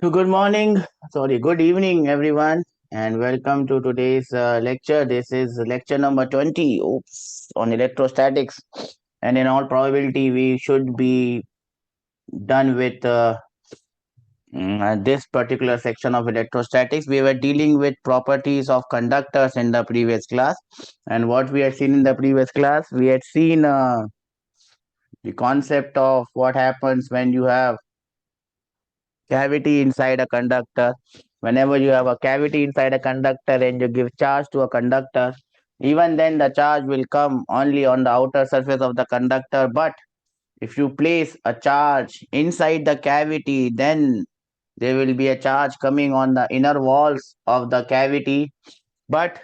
So good evening, everyone, and welcome to today's lecture. This is lecture number 20 on electrostatics, and in all probability, we should be done with this particular section of electrostatics. We were dealing with properties of conductors in the previous class, and what we had seen in the previous class, we had seen the concept of what happens when you have cavity inside a conductor. Whenever you have a cavity inside a conductor and you give charge to a conductor, even then the charge will come only on the outer surface of the conductor. But if you place a charge inside the cavity, then there will be a charge coming on the inner walls of the cavity. But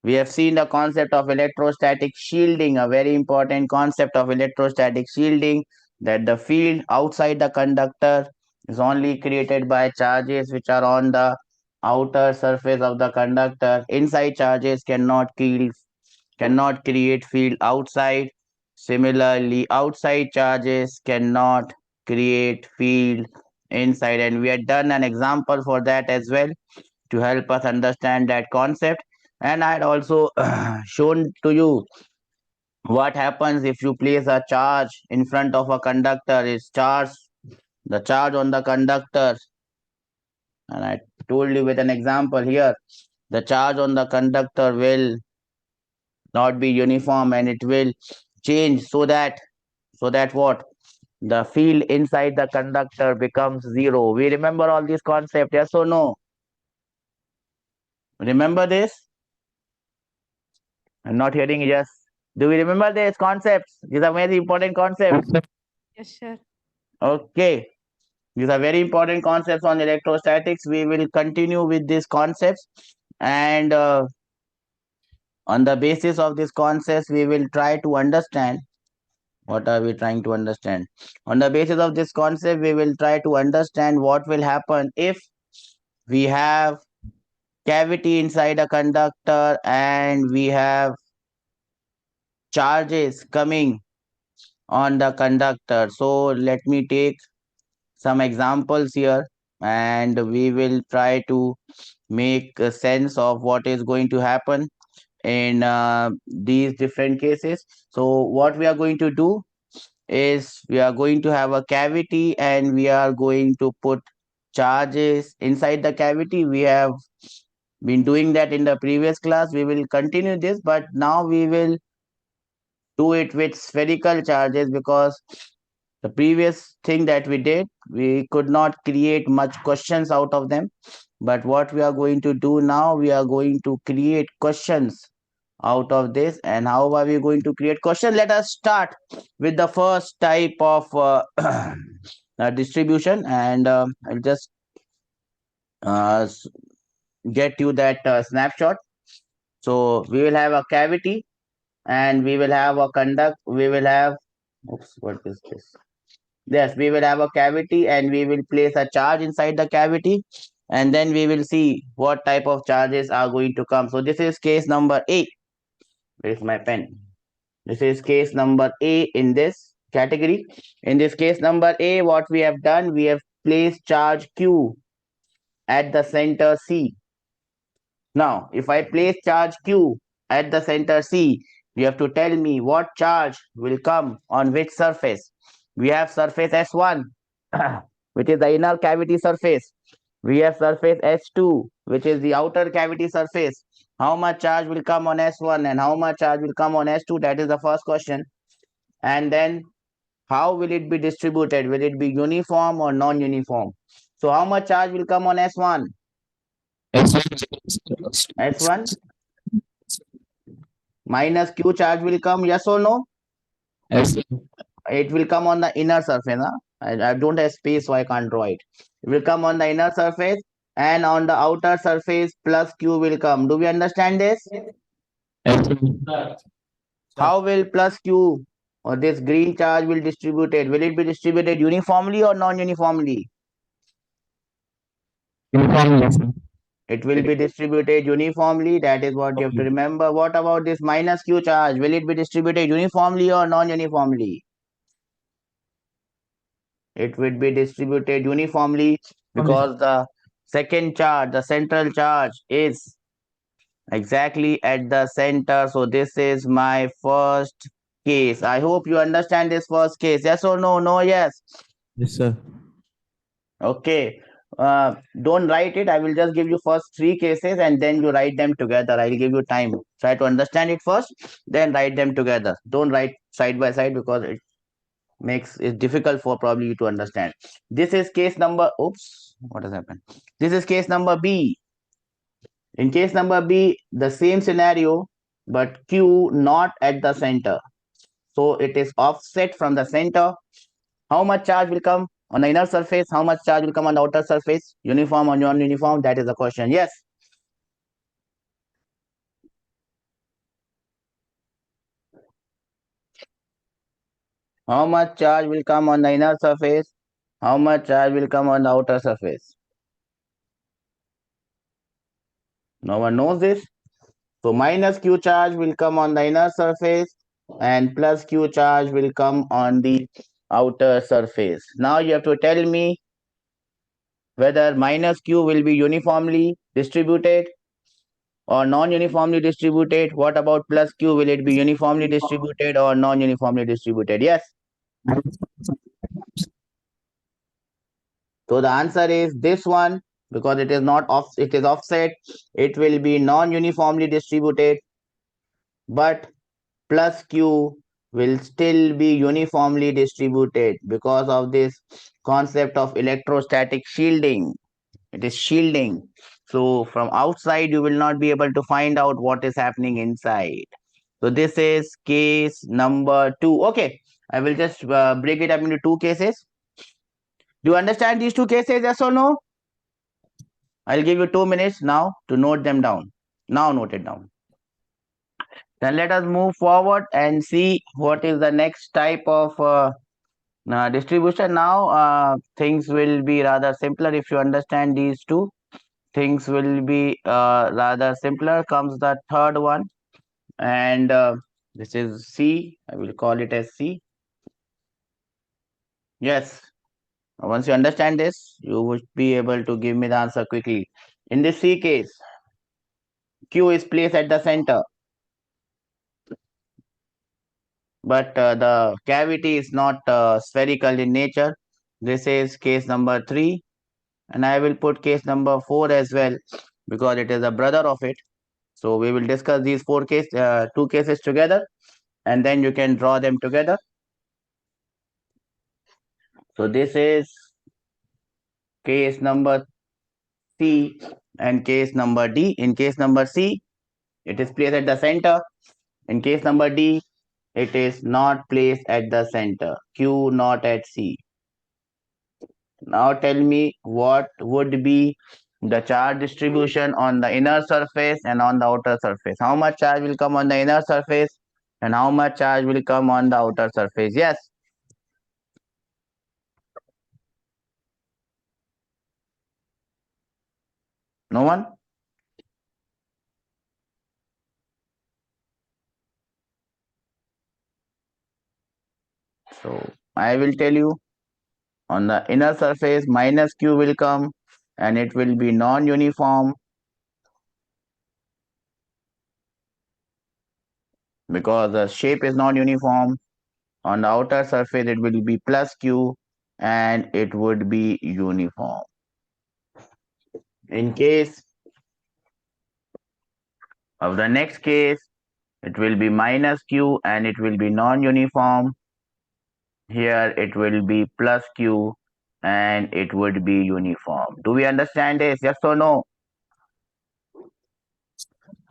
we have seen the concept of electrostatic shielding, a very important concept of electrostatic shielding, that the field outside the conductor is only created by charges which are on the outer surface of the conductor. Inside charges cannot create field outside. Similarly, outside charges cannot create field inside. And we had done an example for that as well to help us understand that concept. And I had also shown to you what happens if you place a charge in front of a conductor. The charge on the conductor, and I told you with an example here, the charge on the conductor will not be uniform and it will change so that what? The field inside the conductor becomes zero. We remember all these concepts, yes or no? Remember this? I'm not hearing yes. Do we remember these concepts? These are very important concepts. Yes, sir. Okay. These are very important concepts on electrostatics. We will continue with these concepts, and on the basis of these concepts, we will try to understand what are we trying to understand. On the basis of this concept, we will try to understand what will happen if we have cavity inside a conductor and we have charges coming on the conductor. So let me take some examples here and we will try to make a sense of what is going to happen in these different cases. So what we are going to do is we are going to have a cavity and we are going to put charges inside the cavity. We have been doing that in the previous class. We will continue this, but now we will do it with spherical charges because the previous thing that we did, we could not create much questions out of them. But what we are going to do now, we are going to create questions out of this. And how are we going to create questions? Let us start with the first type of distribution, and I'll just uh, s- get you that snapshot. So we will have a cavity and we will have a conduct. We will have, oops, what is this? Yes, we will have a cavity and we will place a charge inside the cavity, and then we will see what type of charges are going to come. So this is case number A. Where is my pen? This is case number A in this category. In this case number A, what we have done, we have placed charge Q at the center C. Now, if I place charge Q at the center C, you have to tell me what charge will come on which surface. We have surface S1, which is the inner cavity surface. We have surface S2, which is the outer cavity surface. How much charge will come on S1 and how much charge will come on S2? That is the first question. And then how will it be distributed? Will it be uniform or non-uniform? So how much charge will come on S1? S1 minus Q charge will come, yes or no? It will come on the inner surface. Huh? I don't have space, so I can't draw it. It will come on the inner surface, and on the outer surface plus Q will come. Do we understand this? How will plus Q or this green charge will distributed? Will it be distributed uniformly or non-uniformly? It will be distributed uniformly. That is what you have to remember. What about this minus Q charge? Will it be distributed uniformly or non-uniformly? It will be distributed uniformly because the second charge, the central charge, is exactly at the center. So this is my first case. I hope you understand this first case. Yes or no? No, yes. Yes, sir. Okay. Don't write it. I will just give you first three cases and then you write them together. I'll give you time. Try to understand it first, then write them together. Don't write side by side because it makes it difficult for probably you to understand. This is case number. Oops, what has happened? This is case number B. In case number B, the same scenario, but Q not at the center. So it is offset from the center. How much charge will come on the inner surface? How much charge will come on the outer surface? Uniform or non-uniform? That is the question. Yes. How much charge will come on the inner surface? How much charge will come on the outer surface? No one knows this. So minus Q charge will come on the inner surface and plus Q charge will come on the outer surface. Now you have to tell me whether minus Q will be uniformly distributed or non-uniformly distributed. What about plus Q? Will it be uniformly distributed or non-uniformly distributed? Yes. So the answer is this one because it is not off, it is offset. It will be non-uniformly distributed, but plus Q will still be uniformly distributed because of this concept of electrostatic shielding. It is shielding. So from outside, you will not be able to find out what is happening inside. So this is case number 2. Okay, I will just break it up into two cases. Do you understand these two cases, yes or no? I'll give you 2 minutes now to note them down. Now note it down. Then let us move forward and see what is the next type of distribution. Now things will be rather simpler if you understand these two. Things will be rather simpler. Comes the third one, and this is C. I will call it as C. Yes. Once you understand this, you would be able to give me the answer quickly. In this C case, Q is placed at the center, but the cavity is not spherical in nature. This is case number 3, and I will put case number 4 as well because it is a brother of it. So we will discuss these two cases together, and then you can draw them together. So this is case number C and case number D. In case number C, it is placed at the center. In case number D, it is not placed at the center. Q not at C. Now tell me what would be the charge distribution on the inner surface and on the outer surface. How much charge will come on the inner surface and how much charge will come on the outer surface? Yes. No one? So I will tell you on the inner surface minus Q will come and it will be non-uniform because the shape is non-uniform. On the outer surface it will be plus Q and it would be uniform. In case of the next case, it will be minus Q and it will be non-uniform. Here it will be plus Q and it would be uniform. Do we understand this? Yes or no?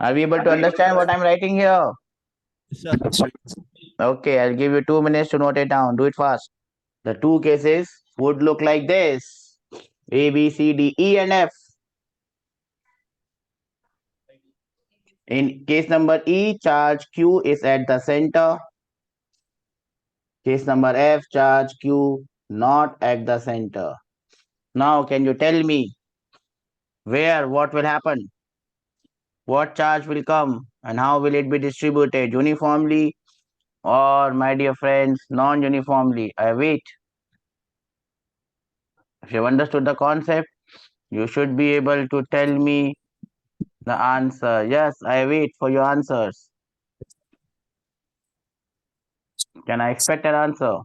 Are we able to understand what I'm writing here? Yes, sir. Okay, I'll give you 2 minutes to note it down. Do it fast. The two cases would look like this. A, B, C, D, E, and F. In case number E, charge Q is at the center. Case number F, charge Q not at the center. Now, can you tell me what will happen? What charge will come and how will it be distributed? Uniformly or, my dear friends, non-uniformly? I wait. If you've understood the concept, you should be able to tell me the answer. Yes, I wait for your answers. Can I expect an answer?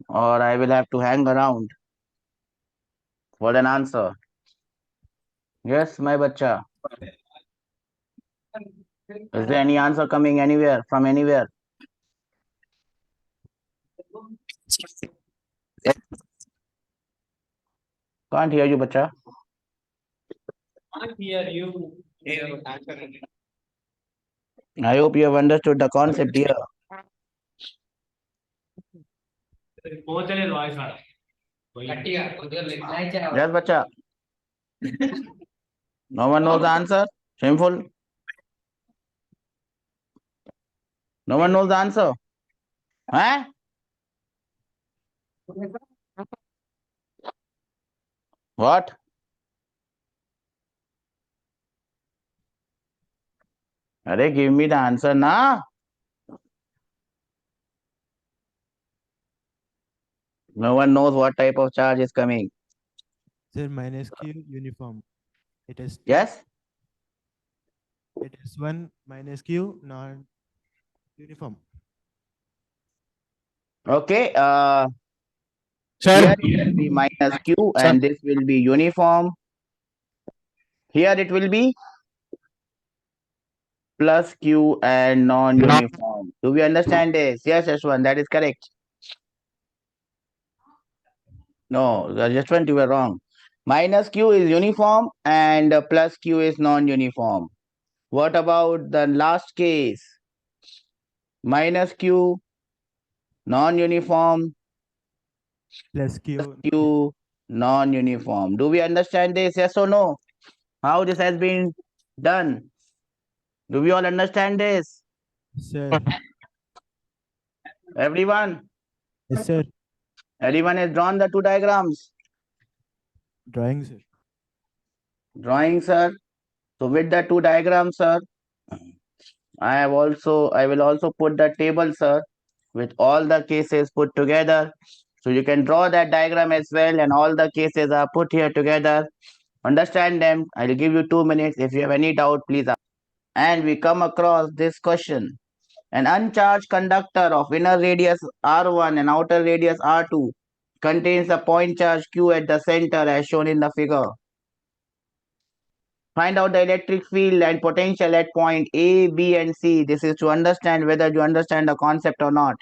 Or I will have to hang around for an answer? Yes, my bacha. Is there any answer coming anywhere from anywhere? Can't hear you, bacha. Can't hear you. I hope you have understood the concept here. Yes, bacha. No one knows the answer? Shameful. No one knows the answer. Huh? What? Arey, give me the answer na. No one knows what type of charge is coming. Sir, minus Q uniform. It is two. Yes? It is one minus Q non uniform. Okay. Sir. Here it will be minus Q and this will be uniform. Here it will be plus Q and non-uniform. Do we understand this? Yes, Ashwan, that is correct. No, Ashwan, you were wrong. Minus Q is uniform and plus Q is non-uniform. What about the last case? Minus Q, non-uniform, Plus Q. Q, non-uniform. Do we understand this? Yes or no? How this has been done? Do we all understand this? Sir. Everyone? Yes, sir. Everyone has drawn the two diagrams? Drawing, sir. Drawing, sir. So with the two diagrams, sir, I will also put the table, sir, with all the cases put together. So you can draw that diagram as well, and all the cases are put here together. Understand them. I'll give you 2 minutes. If you have any doubt, please ask. And we come across this question. An uncharged conductor of inner radius R1 and outer radius R2 contains a point charge Q at the center as shown in the figure. Find out the electric field and potential at point A, B, and C. This is to understand whether you understand the concept or not.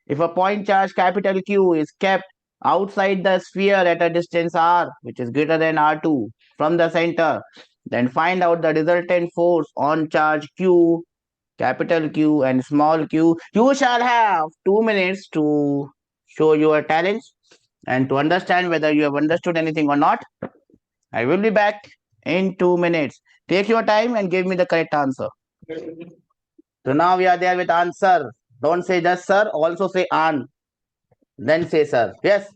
If a point charge capital Q is kept outside the sphere at a distance R, which is greater than R2, from the center, then find out the resultant force on charge Q, capital Q and small q. You shall have 2 minutes to show your talents and to understand whether you have understood anything or not. I will be back in 2 minutes. Take your time and give me the correct answer. So now we are there with answer. Don't say just sir, also say an. Then say sir. Yes?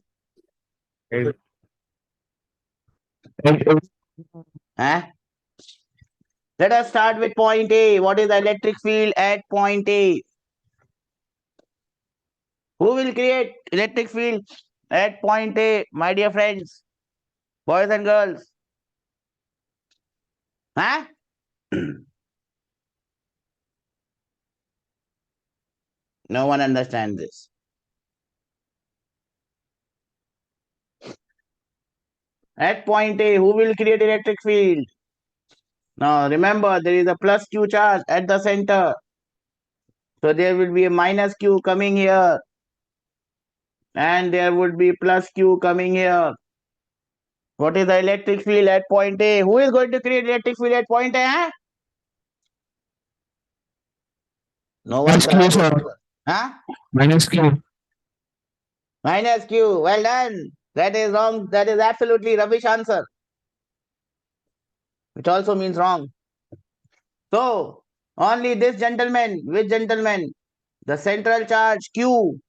Huh? Let us start with point A. What is the electric field at point A? Who will create electric field at point A, my dear friends? Boys and girls? Huh? No one understands this. At point A, who will create electric field? Now remember, there is a plus Q charge at the center. So there will be a minus Q coming here. And there would be plus Q coming here. What is the electric field at point A? Who is going to create electric field at point A? Huh? No one. Huh? Minus Q. Minus Q. Well done. That is wrong. That is absolutely rubbish answer. Which also means wrong. So, only this gentleman, which gentleman? The central charge Q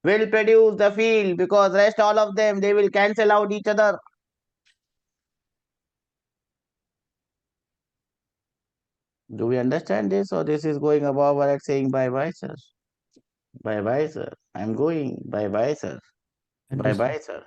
will produce the field because rest all of them, they will cancel out each other. Do we understand this or this is going above or saying bye-bye, sir? Bye-bye, sir. I'm going. Bye-bye, sir. Bye-bye, sir.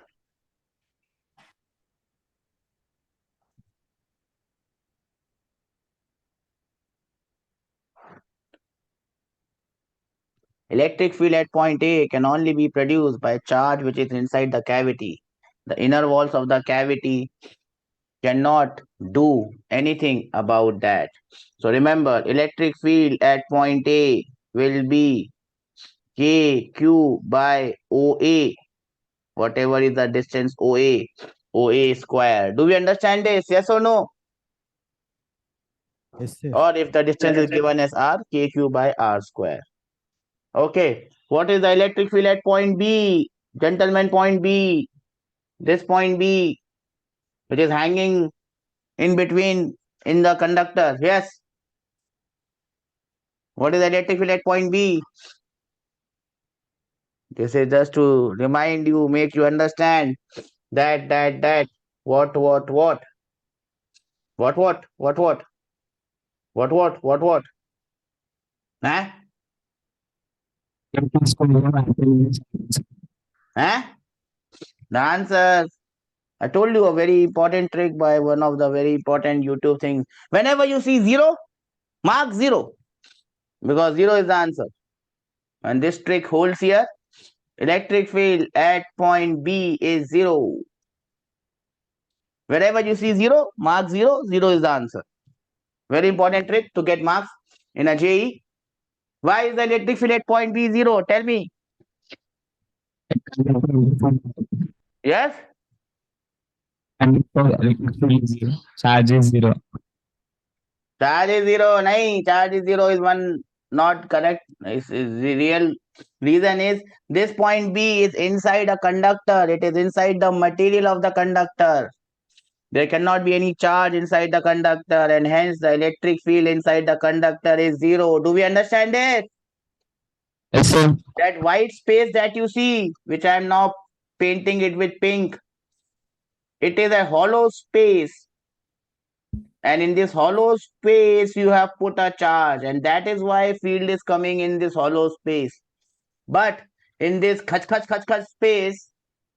Electric field at point A can only be produced by a charge which is inside the cavity. The inner walls of the cavity cannot do anything about that. So remember, electric field at point A will be KQ by OA, whatever is the distance OA square. Do we understand this? Yes or no? Yes, sir. Or if the distance is given as R, KQ by R square. Okay. What is the electric field at point B? Gentlemen, point B. This point B, which is hanging in between in the conductor. Yes. What is the electric field at point B? This is just to remind you, make you understand that. What? What? Huh? Huh? The answer. I told you a very important trick by one of the very important YouTube things. Whenever you see zero, mark zero, because zero is the answer. And this trick holds here. Electric field at point B is zero. Wherever you see zero, mark zero. Zero is the answer. Very important trick to get marks in a JEE. Why is the electric field at point B zero? Tell me. Yes? And for electric field zero, charge is zero. Charge is zero. Nahi, charge is zero is one not correct. The real reason is this point B is inside a conductor. It is inside the material of the conductor. There cannot be any charge inside the conductor, and hence the electric field inside the conductor is zero. Do we understand it? Yes, sir. That white space that you see, which I am now painting it with pink, it is a hollow space. And in this hollow space, you have put a charge, and that is why field is coming in this hollow space. But in this khach space,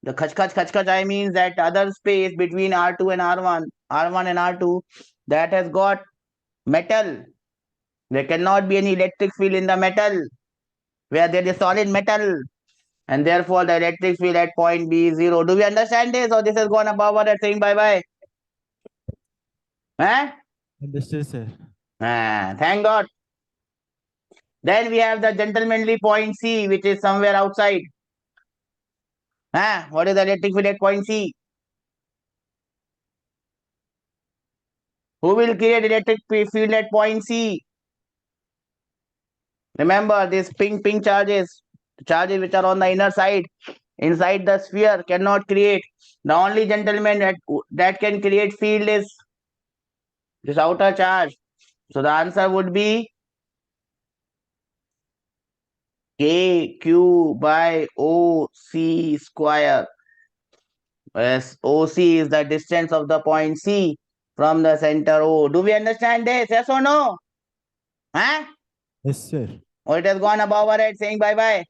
the khach I mean that other space between R2 and R1 and R2, that has got metal. There cannot be any electric field in the metal where there is solid metal, and therefore the electric field at point B is zero. Do we understand this, or this has gone above or saying bye bye? Huh? Understood, sir. Thank God. Then we have the gentlemanly point C, which is somewhere outside. What is the electric field at point C? Who will create electric field at point C? Remember, these pink charges which are on the inner side, inside the sphere, cannot create. The only gentleman that can create field is this outer charge. So the answer would be KQ by OC square. Yes, OC is the distance of the point C from the center O. Do we understand this? Yes or no? Huh? Yes, sir. Or it has gone above our head saying bye bye.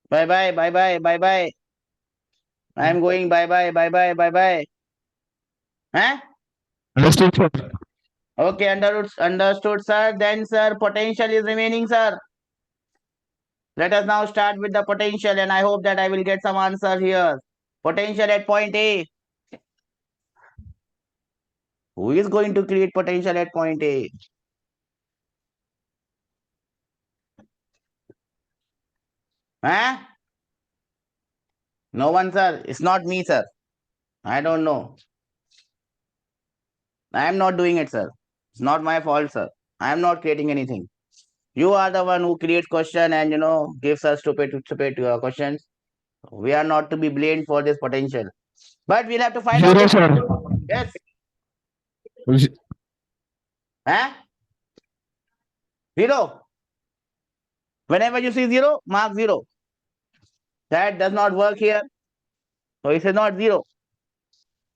Bye bye, bye bye, bye bye. I am going bye bye, bye bye, bye bye. Huh? Understood, sir. Okay, understood, sir. Then, sir, potential is remaining, sir. Let us now start with the potential, and I hope that I will get some answer here. Potential at point A. Who is going to create potential at point A? Huh? No one, sir. It's not me, sir. I don't know. I am not doing it, sir. It's not my fault, sir. I am not creating anything. You are the one who creates question and gives us stupid questions. We are not to be blamed for this potential. But we'll have to find Zero, out. sir. Yes. Z- Huh? Zero. Whenever you see zero, mark zero. That does not work here. So it is not zero.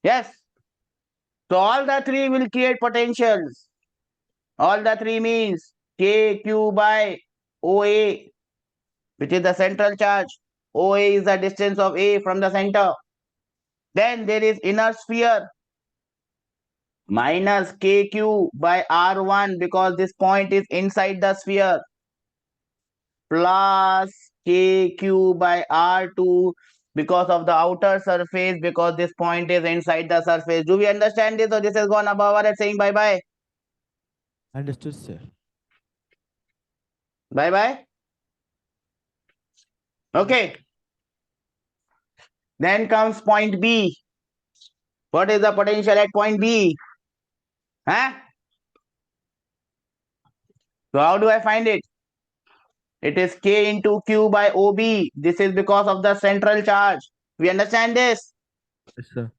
Yes. So all the three will create potentials. All the three means KQ by OA, which is the central charge. OA is the distance of A from the center. Then there is inner sphere minus KQ by R1 because this point is inside the sphere. plus KQ by R2 because of the outer surface, because this point is inside the surface. Do we understand this, or this has gone above our head saying bye-bye? Understood, sir. Bye-bye. Okay. Then comes point B. What is the potential at point B? Huh? So how do I find it? It is K into Q by OB. This is because of the central charge. We understand this? Yes, sir.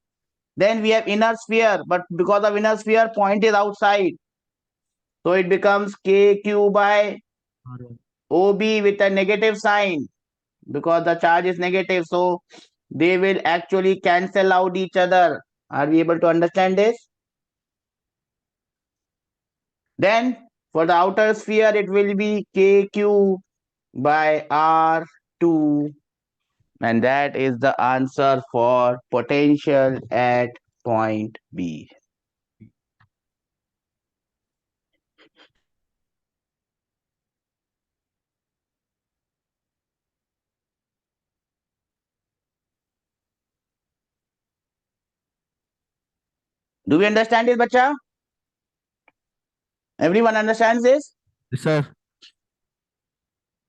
Then we have inner sphere, but because of inner sphere, point is outside. So it becomes KQ by R1. OB with a negative sign because the charge is negative. So they will actually cancel out each other. Are we able to understand this? Then for the outer sphere, it will be KQ by R2. And that is the answer for potential at point B. Do we understand this, bacha? Everyone understands this? Yes, sir.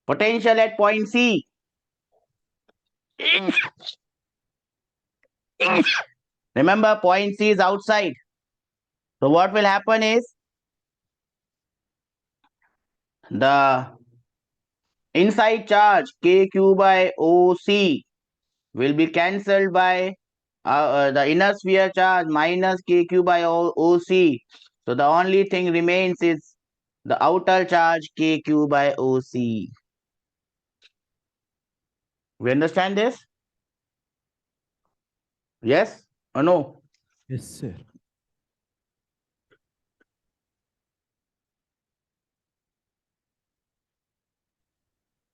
Potential at point C. Remember, point C is outside. So what will happen is the inside charge KQ by OC will be cancelled by the inner sphere charge minus KQ by OC. So the only thing remains is the outer charge KQ by OC. We understand this? Yes or no? Yes, sir.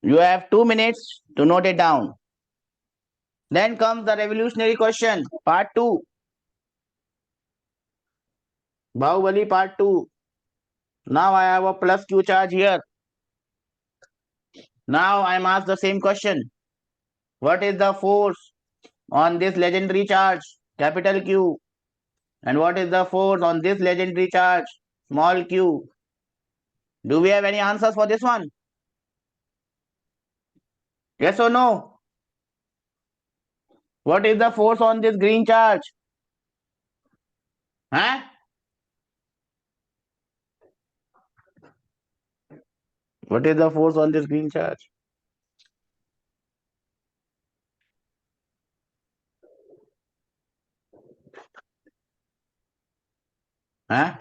You have 2 minutes to note it down. Then comes the revolutionary question, part 2. Bahubali part 2. Now I have a plus Q charge here. Now I am asked the same question. What is the force on this legendary charge, capital Q? And what is the force on this legendary charge, small q? Do we have any answers for this one? Yes or no? What is the force on this green charge? Huh? What is the force on this green charge? Huh?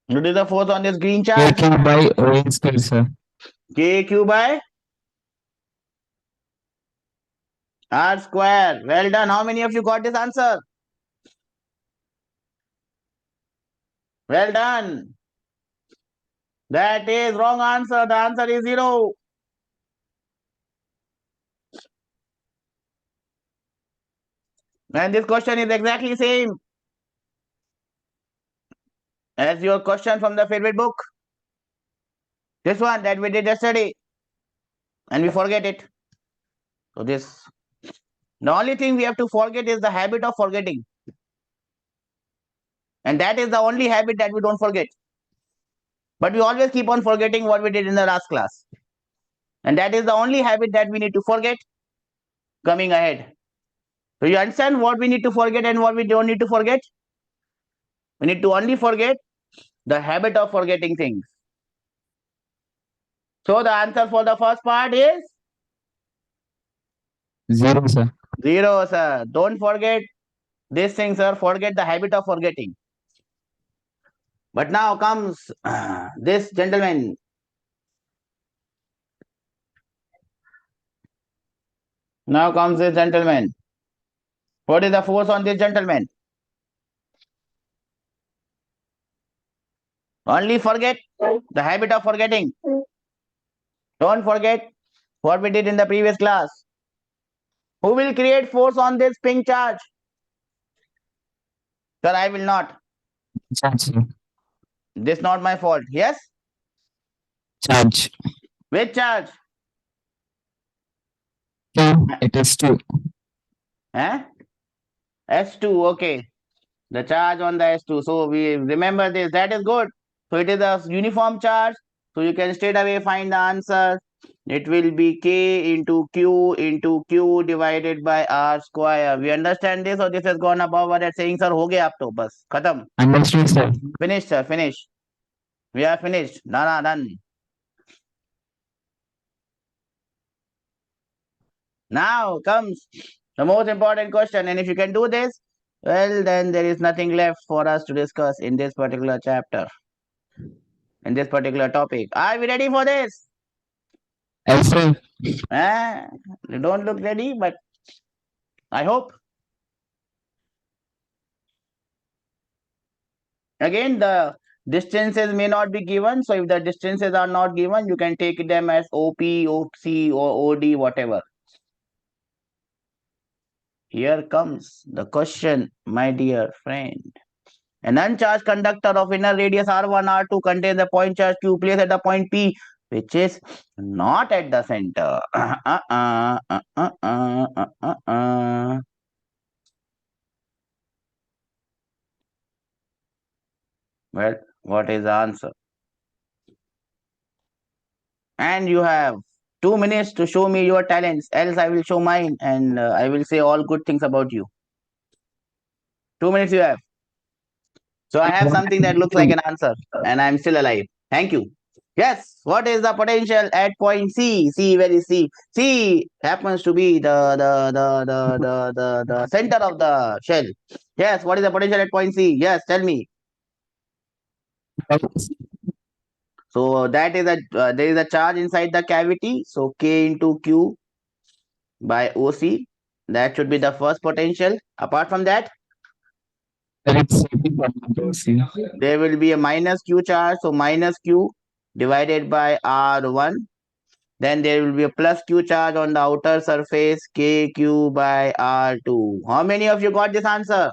What is the force on this green charge? KQ by OA square, sir. KQ by R square. Well done. How many of you got this answer? Well done. That is wrong answer. The answer is 0. And this question is exactly same as your question from the favorite book. This one that we did yesterday. And we forget it. So this, the only thing we have to forget is the habit of forgetting. And that is the only habit that we don't forget. But we always keep on forgetting what we did in the last class. And that is the only habit that we need to forget coming ahead. So you understand what we need to forget and what we don't need to forget? We need to only forget the habit of forgetting things. So the answer for the first part is 0, sir. 0, sir. Don't forget this thing, sir. Forget the habit of forgetting. But now comes this gentleman. Now comes this gentleman. What is the force on this gentleman? Only forget the habit of forgetting. Don't forget what we did in the previous class. Who will create force on this pink charge? Sir, I will not. Charge. This is not my fault. Yes? Charge. Which charge? Two. It is two. Eh? S2, okay. The charge on the S2. So we remember this. That is good. So it is a uniform charge. So you can straight away find the answer. It will be K into Q divided by R square. We understand this, or this has gone above what saying, sir, हो गया अब तो बस खत्म. Understood, sir. Finish, sir. Finish. We are finished. Done. Now comes the most important question, and if you can do this, well, then there is nothing left for us to discuss in this particular chapter, in this particular topic. Are we ready for this? Yes, sir. You don't look ready, but I hope. Again, the distances may not be given. So if the distances are not given, you can take them as OP, OC, or OD, whatever. Here comes the question, my dear friend. An uncharged conductor of inner radius R1, R2 contains a point charge Q placed at the point P, which is not at the center. Well, what is the answer? And you have 2 minutes to show me your talents, else I will show mine and I will say all good things about you. 2 minutes you have. So I have something that looks like an answer and I'm still alive. Thank you. Yes, what is the potential at point C? C, where is C? C happens to be the center of the shell. Yes, what is the potential at point C? Yes, tell me. So that is there is a charge inside the cavity. So K into Q by OC. That should be the first potential. Apart from that, there will be a minus Q charge. So minus Q divided by R1. Then there will be a plus Q charge on the outer surface, KQ by R2. How many of you got this answer?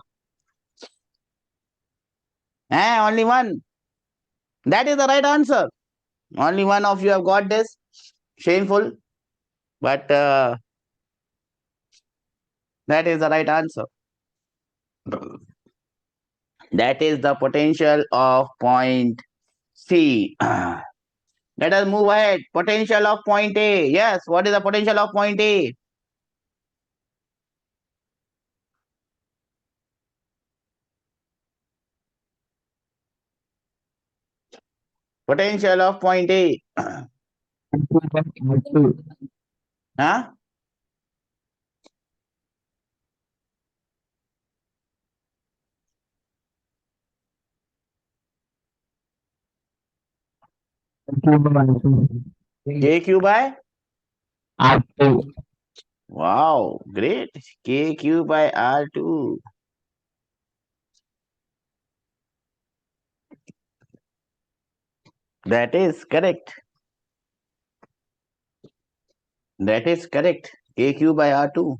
Only one. That is the right answer. Only one of you have got this. Shameful. But that is the right answer. That is the potential of point C. Let us move ahead. Potential of point A. Yes, what is the potential of point A? Potential of point A. Huh? KQ by? R2. Wow, great. KQ by R2. That is correct. That is correct. KQ by R2.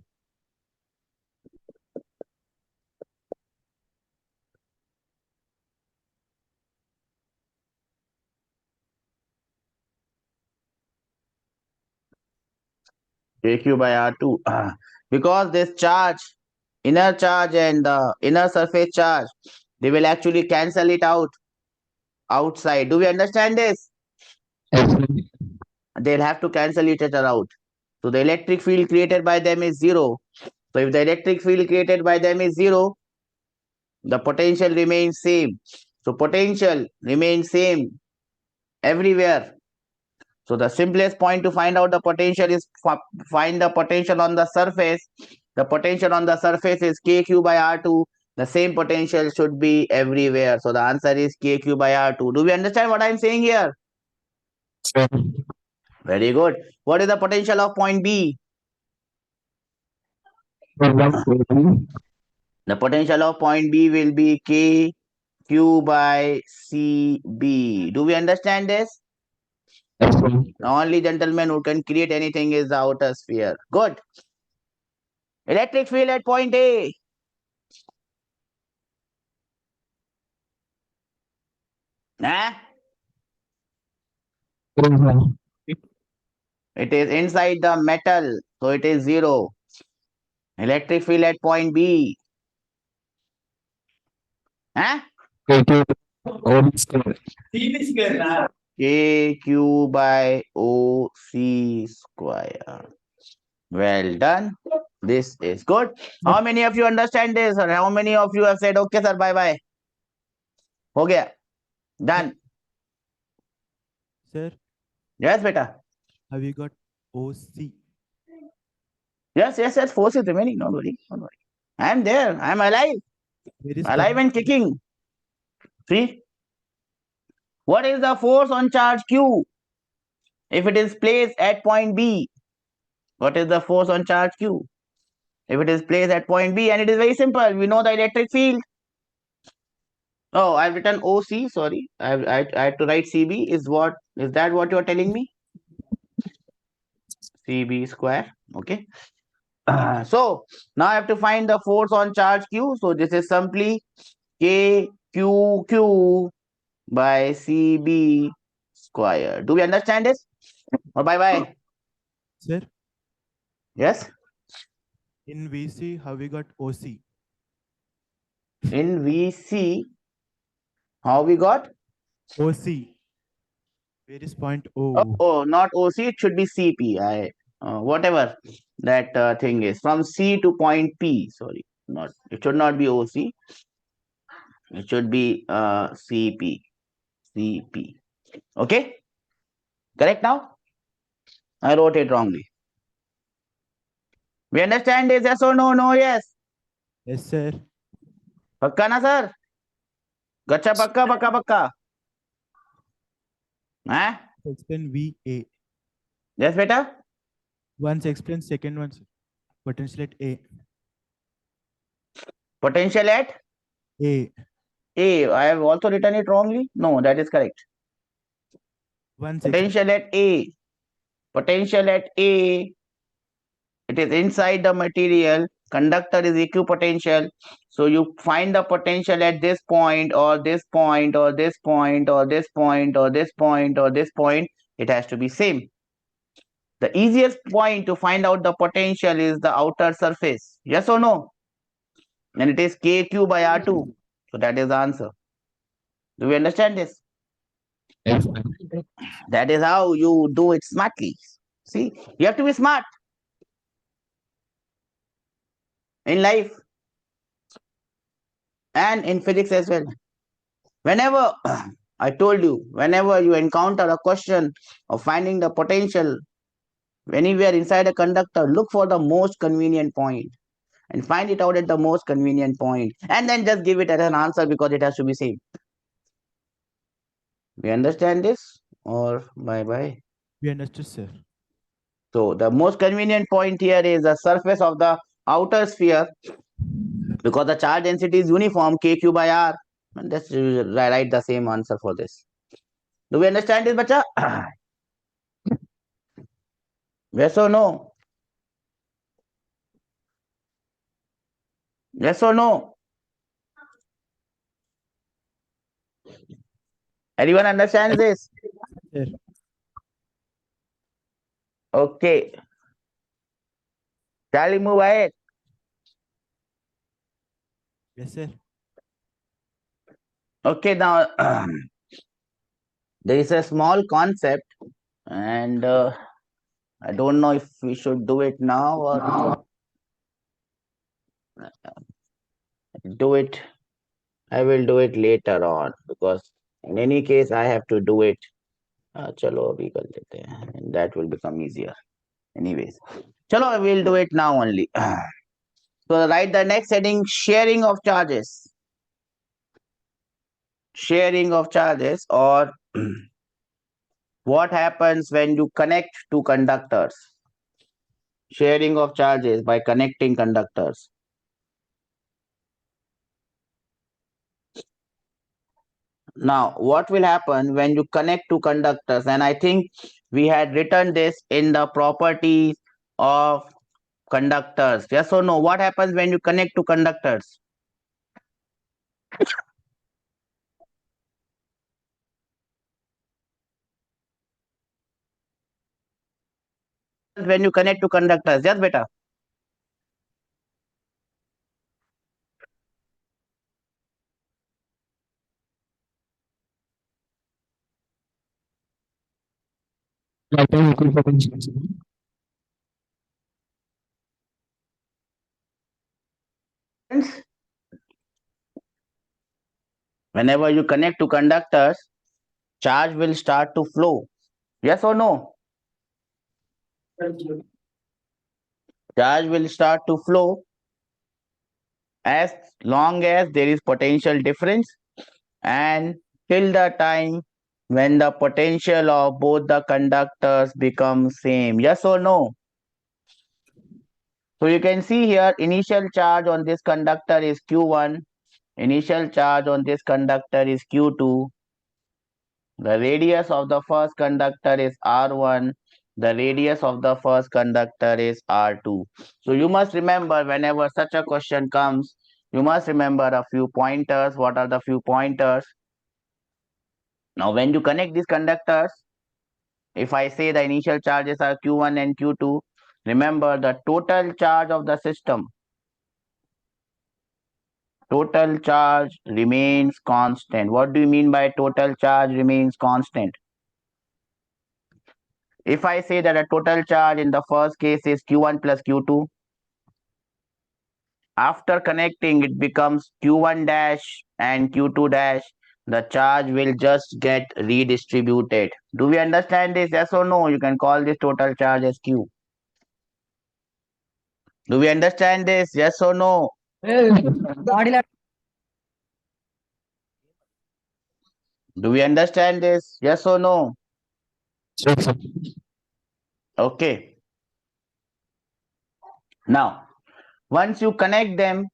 KQ by R2. Because this charge, inner charge and the inner surface charge, they will actually cancel it out outside. Do we understand this? They'll have to cancel each other out. So the electric field created by them is zero. So if the electric field created by them is zero, the potential remains same. So potential remains same everywhere. So the simplest point to find out the potential is find the potential on the surface. The potential on the surface is KQ by R2. The same potential should be everywhere. So the answer is KQ by R2. Do we understand what I'm saying here? Very good. What is the potential of point B? The potential of point B will be KQ by CB. Do we understand this? Yes, sir. The only gentleman who can create anything is the outer sphere. Good. Electric field at point A. Nah, Yes, sir. it is inside the metal, so it is 0. Electric field at point B. Huh? K2 O square. KQ by OC square. Well done. This is good. How many of you understand this? Or how many of you have said, okay, sir, bye bye? हो गया. Done. Sir, Yes, beta. have you got OC? Yes. Force is remaining. Don't worry. I am there. I am alive. Where is Alive and kicking. See? What is the force on charge Q if it is placed at point B? What is the force on charge Q if it is placed at point B? And it is very simple. We know the electric field. Oh, I've written OC. Sorry, I had to write CB. Is that what you are telling me? CB square. Okay. So now I have to find the force on charge Q. So this is simply KQQ by CB square. Do we understand this? Or bye bye? Sir, Yes. in VC, have we got OC? In VC, how we got? OC. Where is point O? Oh, not OC. It should be CP. Whatever that thing is from C to point P. Sorry, not. It should not be OC. It should be CP. CP. Okay. Correct now? I wrote it wrongly. We understand this? Yes or no? No. Yes. Yes, sir. पक्का ना sir? गच्चा पक्का. हाँ? Explain VA. Yes, beta. Once explain, second one, potential at A. Potential at A. A. I have also written it wrongly. No, that is correct. Once Potential at A. Potential at A. It is inside the material. Conductor is equipotential. So you find the potential at this point or this point or this point or this point or this point or this point. It has to be same. The easiest point to find out the potential is the outer surface. Yes or no? And it is KQ by R2. So that is the answer. Do we understand this? Yes, That is how you do it smartly. See, you have to be smart in life and in physics as well. Whenever I told you, whenever you encounter a question of finding the potential anywhere inside a conductor, look for the most convenient point and find it out at the most convenient point and then just give it as an answer because it has to be same. We understand this or bye. We understood, sir. So the most convenient point here is the surface of the outer sphere because the charge density is uniform KQ by R. And let's write the same answer for this. Do we understand this, bacha? Yes or no? Yes or no? Anyone understands this? Sir. Okay. Shall we move ahead? Yes, sir. Okay, now there is a small concept and I don't know if we should do it now or do it. I will do it later on because in any case I have to do it. चलो अभी कर लेते हैं and that will become easier. Anyways, chalo, we'll do it now only. So write the next heading: sharing of charges. Sharing of charges, or what happens when you connect two conductors. Sharing of charges by connecting conductors. Now, what will happen when you connect to conductors? And I think we had written this in the properties of conductors. Yes or no? What happens when you connect to conductors? When you connect to conductors, yes, beta. Like the equal potentials. Whenever you connect to conductors, charge will start to flow. Yes or no? Charge will start to flow as long as there is potential difference and till the time when the potential of both the conductors become same. Yes or no? So you can see here initial charge on this conductor is Q1, initial charge on this conductor is Q2, the radius of the first conductor is R1, the radius of the first conductor is R2. So you must remember whenever such a question comes, you must remember a few pointers. What are the few pointers? Now when you connect these conductors, if I say the initial charges are Q1 and Q2, remember the total charge of the system. Total charge remains constant. What do you mean by total charge remains constant? If I say that a total charge in the first case is Q1 plus Q2, after connecting it becomes Q1 dash and Q2 dash, the charge will just get redistributed. Do we understand this? Yes or no? You can call this total charge as Q. Do we understand this? Yes or no? Do we understand this? Yes or no? Yes, sir. Okay. Now, once you connect them,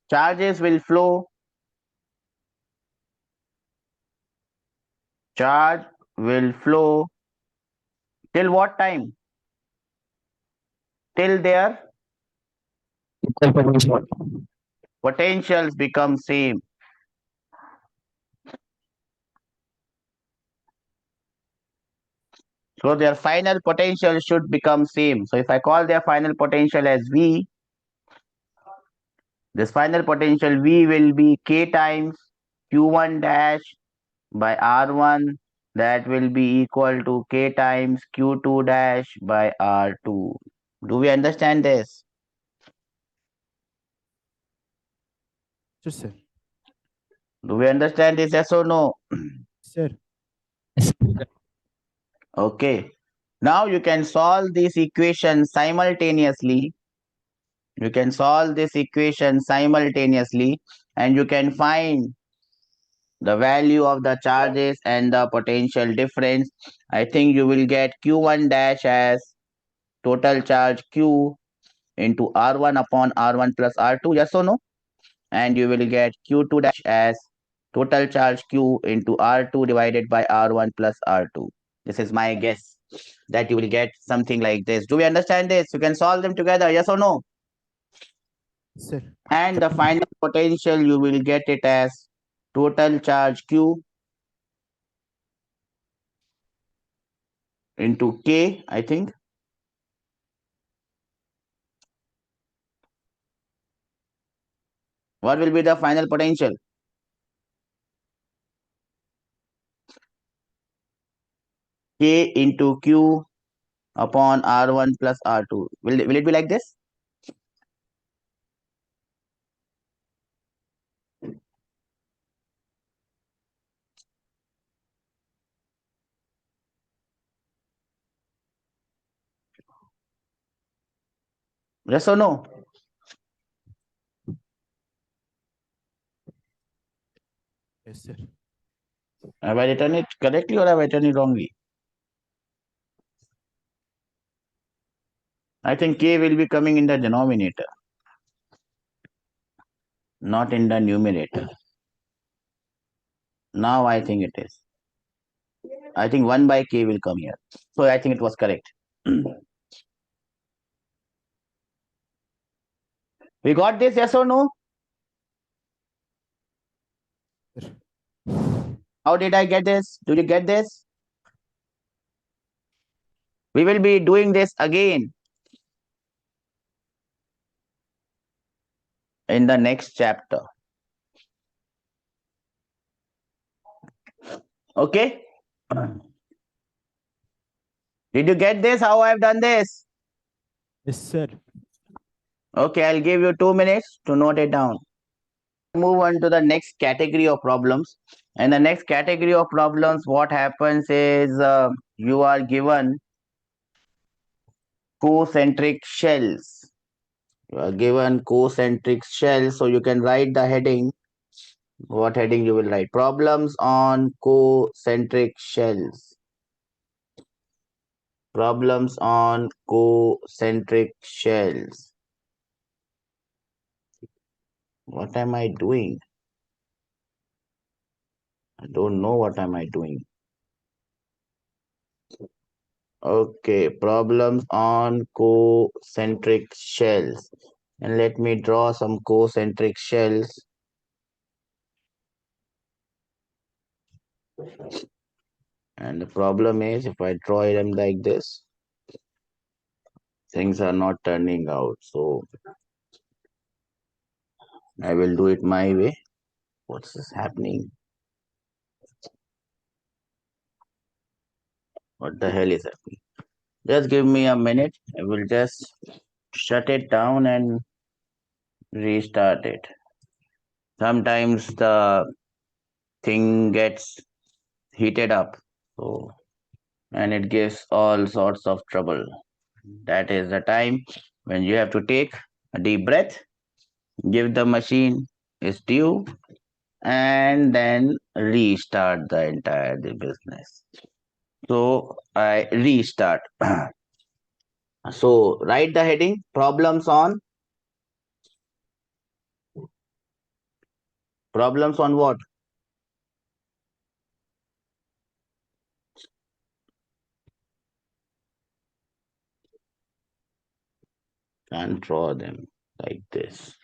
charges will flow. Charge will flow till what time? Till their Equal potential. potentials become same. So their final potential should become same. So if I call their final potential as V, this final potential V will be K times Q1 dash by R1, that will be equal to K times Q2 dash by R2. Do we understand this? Yes, sir. Do we understand this? Yes or no? Sir. Yes. Okay. Now you can solve this equation simultaneously. You can solve this equation simultaneously and you can find the value of the charges and the potential difference. I think you will get Q1 dash as total charge Q into R1 upon R1 plus R2. Yes or no? And you will get Q2 dash as total charge Q into R2 divided by R1 plus R2. This is my guess that you will get something like this. Do we understand this? You can solve them together. Yes or no? Sir. And the final potential you will get it as total charge Q into K, I think. What will be the final potential? K into Q upon R1 plus R2. Will it be like this? Yes or no? Yes, sir. Have I written it correctly or have I written it wrongly? I think K will be coming in the denominator, not in the numerator. Now I think it is. I think 1 by k will come here. So I think it was correct. We got this, yes or no? How did I get this? Do you get this? We will be doing this again in the next chapter. Okay? Did you get this? How I've done this? Yes, sir. Okay, I'll give you 2 minutes to note it down. Move on to the next category of problems. And the next category of problems, what happens is you are given concentric shells. You are given concentric shells, so you can write the heading. What heading you will write? Problems on concentric shells. Problems on concentric shells. What am I doing? I don't know what am I doing. Okay, problems on concentric shells. And let me draw some concentric shells. And the problem is if I draw them like this, things are not turning out. So I will do it my way. What's this happening? What the hell is happening? Just give me a minute. I will just shut it down and restart it. Sometimes the thing gets heated up. So and it gives all sorts of trouble. That is the time when you have to take a deep breath, give the machine its due, and then restart the entire business. So I restart. So write the heading problems on what? Can't draw them like this.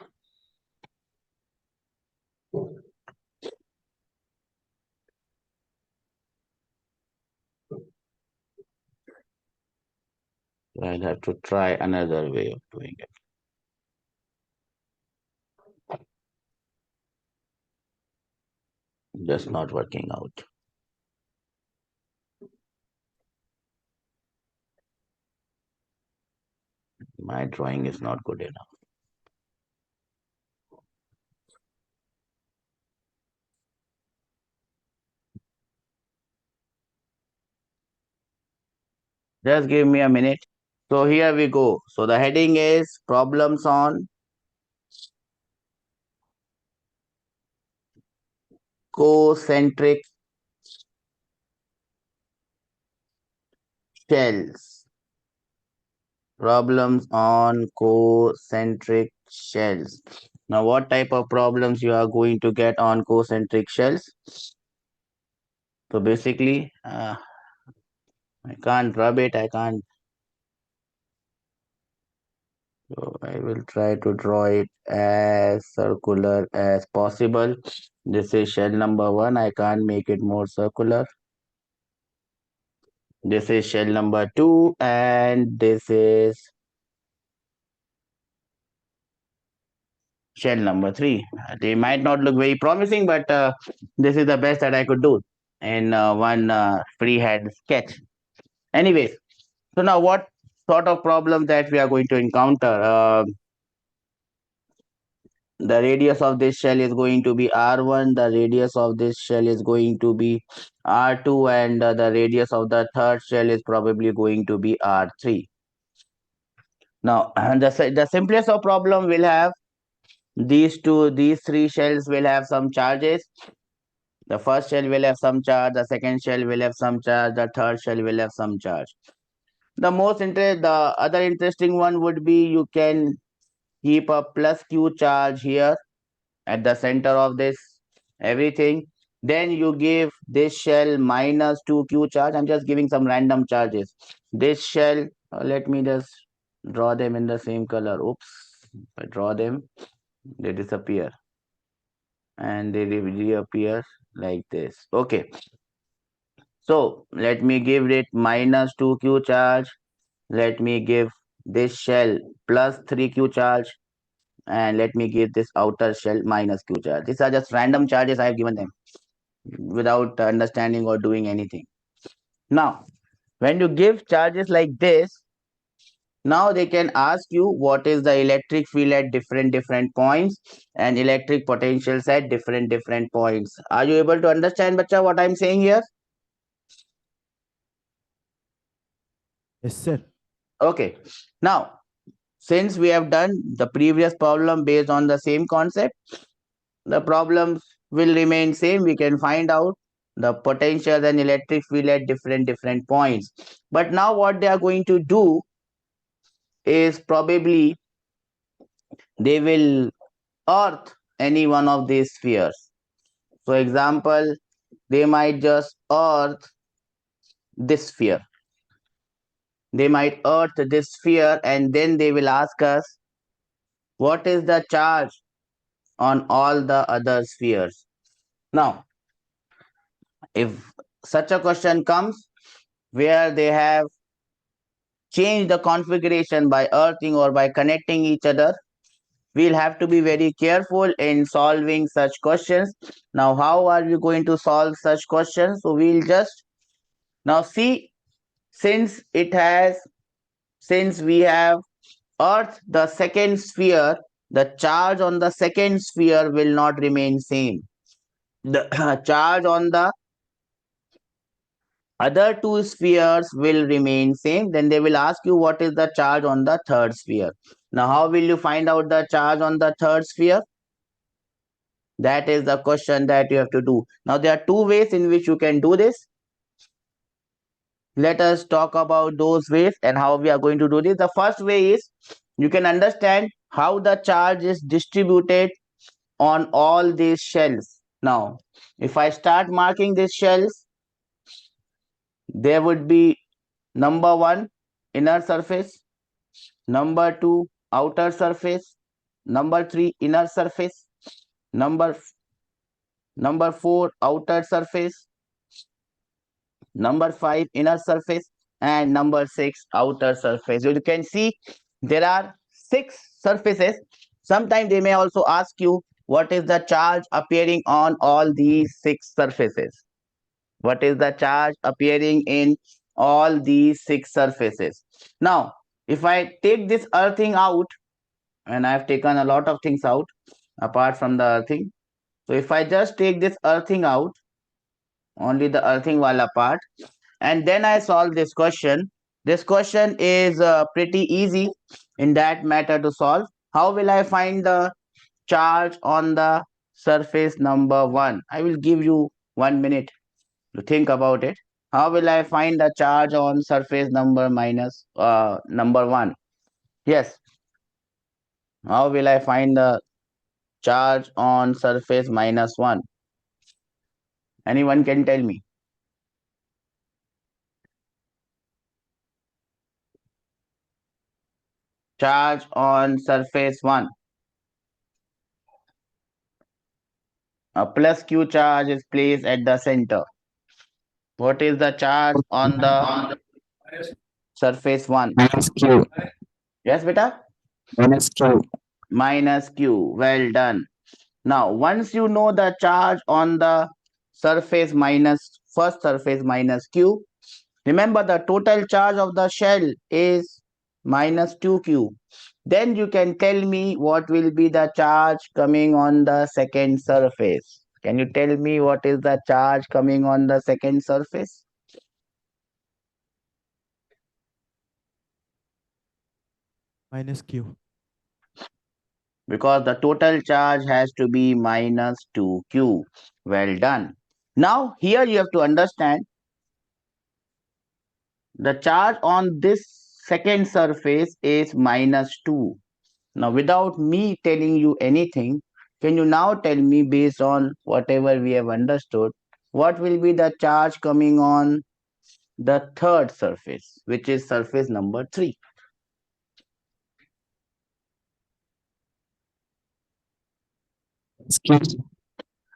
I'll have to try another way of doing it. Just not working out. My drawing is not good enough. Just give me a minute. So here we go. So the heading is problems on concentric shells. Problems on concentric shells. Now, what type of problems you are going to get on concentric shells? So basically, I can't rub it. I can't. So I will try to draw it as circular as possible. This is shell number 1. I can't make it more circular. This is shell number 2, and this is shell number 3. They might not look very promising, but this is the best that I could do in one freehand sketch. Anyways, so now what sort of problem that we are going to encounter? The radius of this shell is going to be R1, the radius of this shell is going to be R2, and the radius of the third shell is probably going to be R3. Now, the simplest of problem will have these three shells will have some charges. The first shell will have some charge, the second shell will have some charge, the third shell will have some charge. The other interesting one would be you can keep a plus Q charge here at the center of this everything, Then you give this shell minus 2q charge. I'm just giving some random charges. This shell, let me just draw them in the same color. Oops, if I draw them, they disappear and they reappear like this. Okay, so let me give it minus 2q charge. Let me give this shell plus 3q charge, and let me give this outer shell minus q charge. These are just random charges I have given them without understanding or doing anything. Now, when you give charges like this, now they can ask you what is the electric field at different points and electric potentials at different points. Are you able to understand, bacha, what I'm saying here? Yes, sir. Okay. Now, since we have done the previous problem based on the same concept, the problems will remain same. We can find out the potential and electric field at different points. But now what they are going to do is probably they will earth any one of these spheres. So example, they might just earth this sphere. They might earth this sphere, and then they will ask us what is the charge on all the other spheres. Now, if such a question comes where they have changed the configuration by earthing or by connecting each other, we'll have to be very careful in solving such questions. Now, how are we going to solve such questions? So we'll just now see, since we have earth the second sphere, the charge on the second sphere will not remain same. The charge on the other two spheres will remain same. Then they will ask you what is the charge on the third sphere. Now, how will you find out the charge on the third sphere? That is the question that you have to do. Now, there are two ways in which you can do this. Let us talk about those ways and how we are going to do this. The first way is you can understand how the charge is distributed on all these shells. Now, if I start marking these shells, there would be number 1, inner surface, number 2, outer surface, number 3, inner surface, number 4, outer surface, number 5, inner surface, and number 6, outer surface. So you can see there are 6 surfaces. Sometimes they may also ask you what is the charge appearing on all these 6 surfaces. What is the charge appearing in all these 6 surfaces? Now, if I take this earthing out, and I have taken a lot of things out apart from the earthing. So if I just take this earthing out, only the earthing wala part, and then I solve this question. This question is pretty easy in that matter to solve. How will I find the charge on the surface number 1? I will give you 1 minute to think about it. How will I find the charge on surface number 1? Yes. How will I find the charge on surface -1? Anyone can tell me. Charge on surface 1. A plus q charge is placed at the center. What is the charge on the surface 1? Minus Q. Yes, beta? Minus Q. Minus q. Well done. Now, once you know the charge on the first surface minus q, remember the total charge of the shell is minus 2q. Then you can tell me what will be the charge coming on the second surface. Can you tell me what is the charge coming on the second surface? Minus Q. Because the total charge has to be minus 2q. Well done. Now, here you have to understand the charge on this second surface is minus 2. Now, without me telling you anything, Can you now tell me, based on whatever we have understood, what will be the charge coming on the third surface, which is surface number 3? Excuse.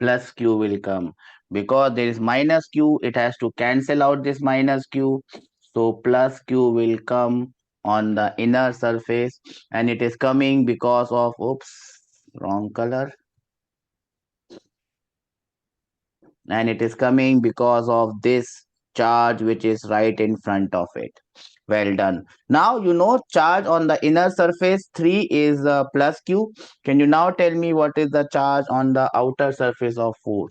Plus q will come. Because there is minus q, it has to cancel out this minus q. So plus q will come on the inner surface, and it is coming because of, oops, wrong color. And it is coming because of this charge which is right in front of it. Well done. Now you know charge on the inner surface 3 is plus q. Can you now tell me what is the charge on the outer surface of 4?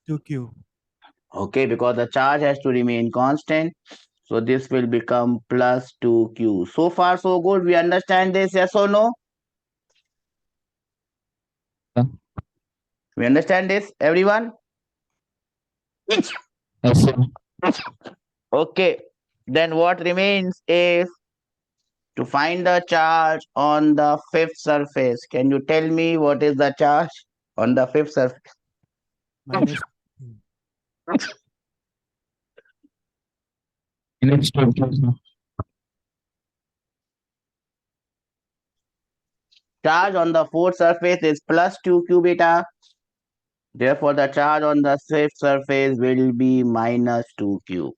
2q. Okay, because the charge has to remain constant. So this will become plus 2q. So far so good. We understand this, yes or no? We understand this, everyone? Yes, sir. Okay. Then what remains is to find the charge on the fifth surface. Can you tell me what is the charge on the fifth surface? Minus Minus 20, sir. Charge on the fourth surface is plus 2q beta. Therefore, the charge on the fifth surface will be minus 2q.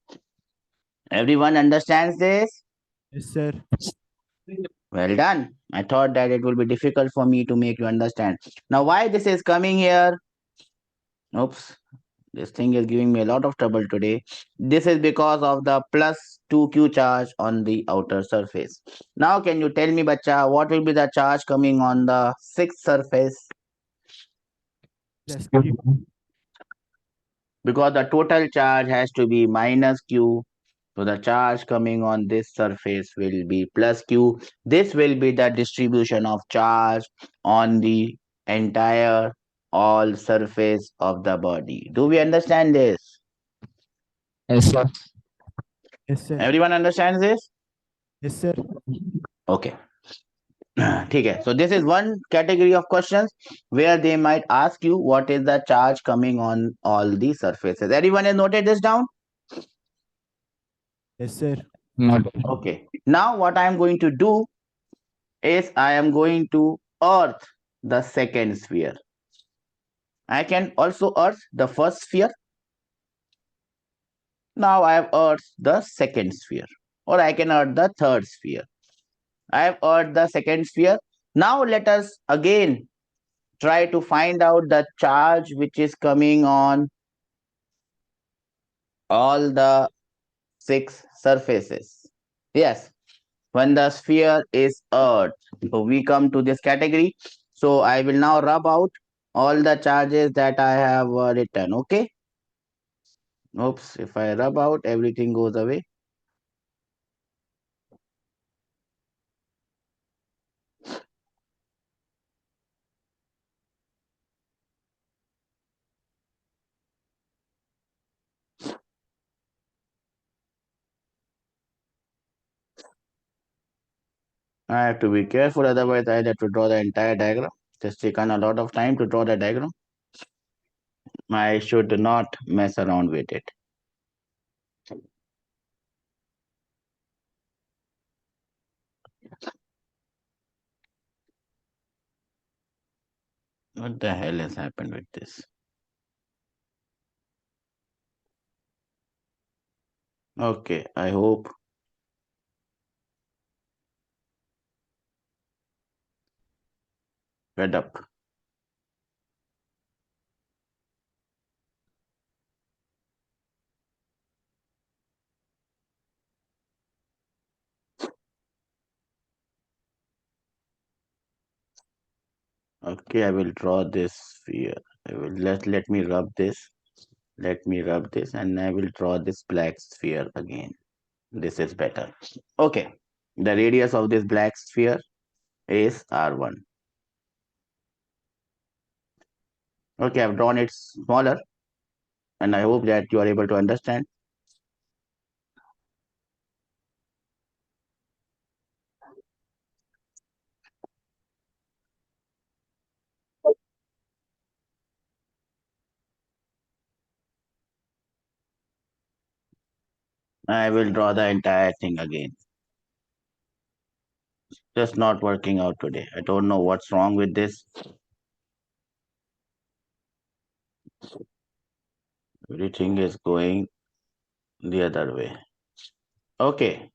Everyone understands this? yes, sir. Well done. I thought that it would be difficult for me to make you understand. Now, why this is coming here? Oops, this thing is giving me a lot of trouble today. This is because of the plus 2q charge on the outer surface. Now, can you tell me, bacha, what will be the charge coming on the sixth surface? Plus q. Because the total charge has to be minus q. So the charge coming on this surface will be plus q. This will be the distribution of charge on the entire all surface of the body. Do we understand this? Yes, sir. Yes, sir. Everyone understands this? Yes, sir. Okay. Okay. So this is one category of questions where they might ask you what is the charge coming on all the surfaces. Everyone has noted this down? Yes, sir. Not. Okay. Now what I am going to do is I am going to earth the second sphere. I can also earth the first sphere. Now I have earthed the second sphere, or I can earth the third sphere. I have earthed the second sphere. Now let us again try to find out the charge which is coming on all the 6 surfaces. Yes, when the sphere is earthed. So we come to this category. So I will now rub out all the charges that I have written. Okay. Oops, if I rub out, everything goes away. I have to be careful, otherwise I have to draw the entire diagram. Just taken a lot of time to draw the diagram. I should not mess around with it. What the hell has happened with this? Okay, I hope. Fed up. Okay, I will draw this sphere. I will let me rub this. Let me rub this, and I will draw this black sphere again. This is better. Okay. The radius of this black sphere is R1. Okay, I've drawn it smaller, and I hope that you are able to understand. I will draw the entire thing again. Just not working out today. I don't know what's wrong with this. Everything is going the other way. Okay.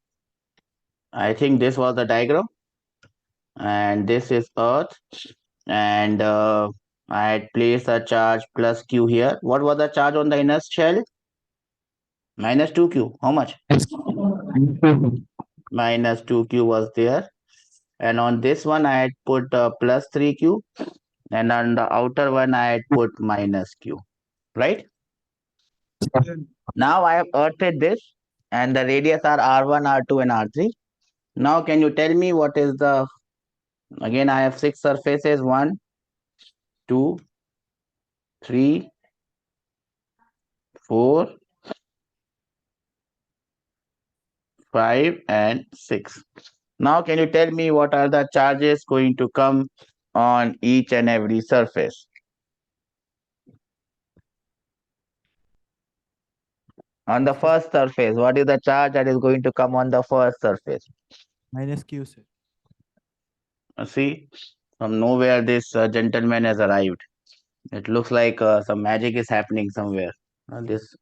I think this was the diagram, and this is Earth, and I had placed a charge plus Q here. What was the charge on the inner shell? Minus 2Q. How much? Minus 2Q was there. And on this one, I had put plus 3Q. And on the outer one, I had put minus Q. Right? Now I have earthed this. And the radius are R1, R2, and R3. Now, can you tell me what is the... Again, I have 6 surfaces. 1, 2, 3, 4, 5, and 6. Now, can you tell me what are the charges going to come on each and every surface? On the first surface, what is the charge that is going to come on the first surface? Minus Q, sir. See, from nowhere this gentleman has arrived. It looks like some magic is happening somewhere. This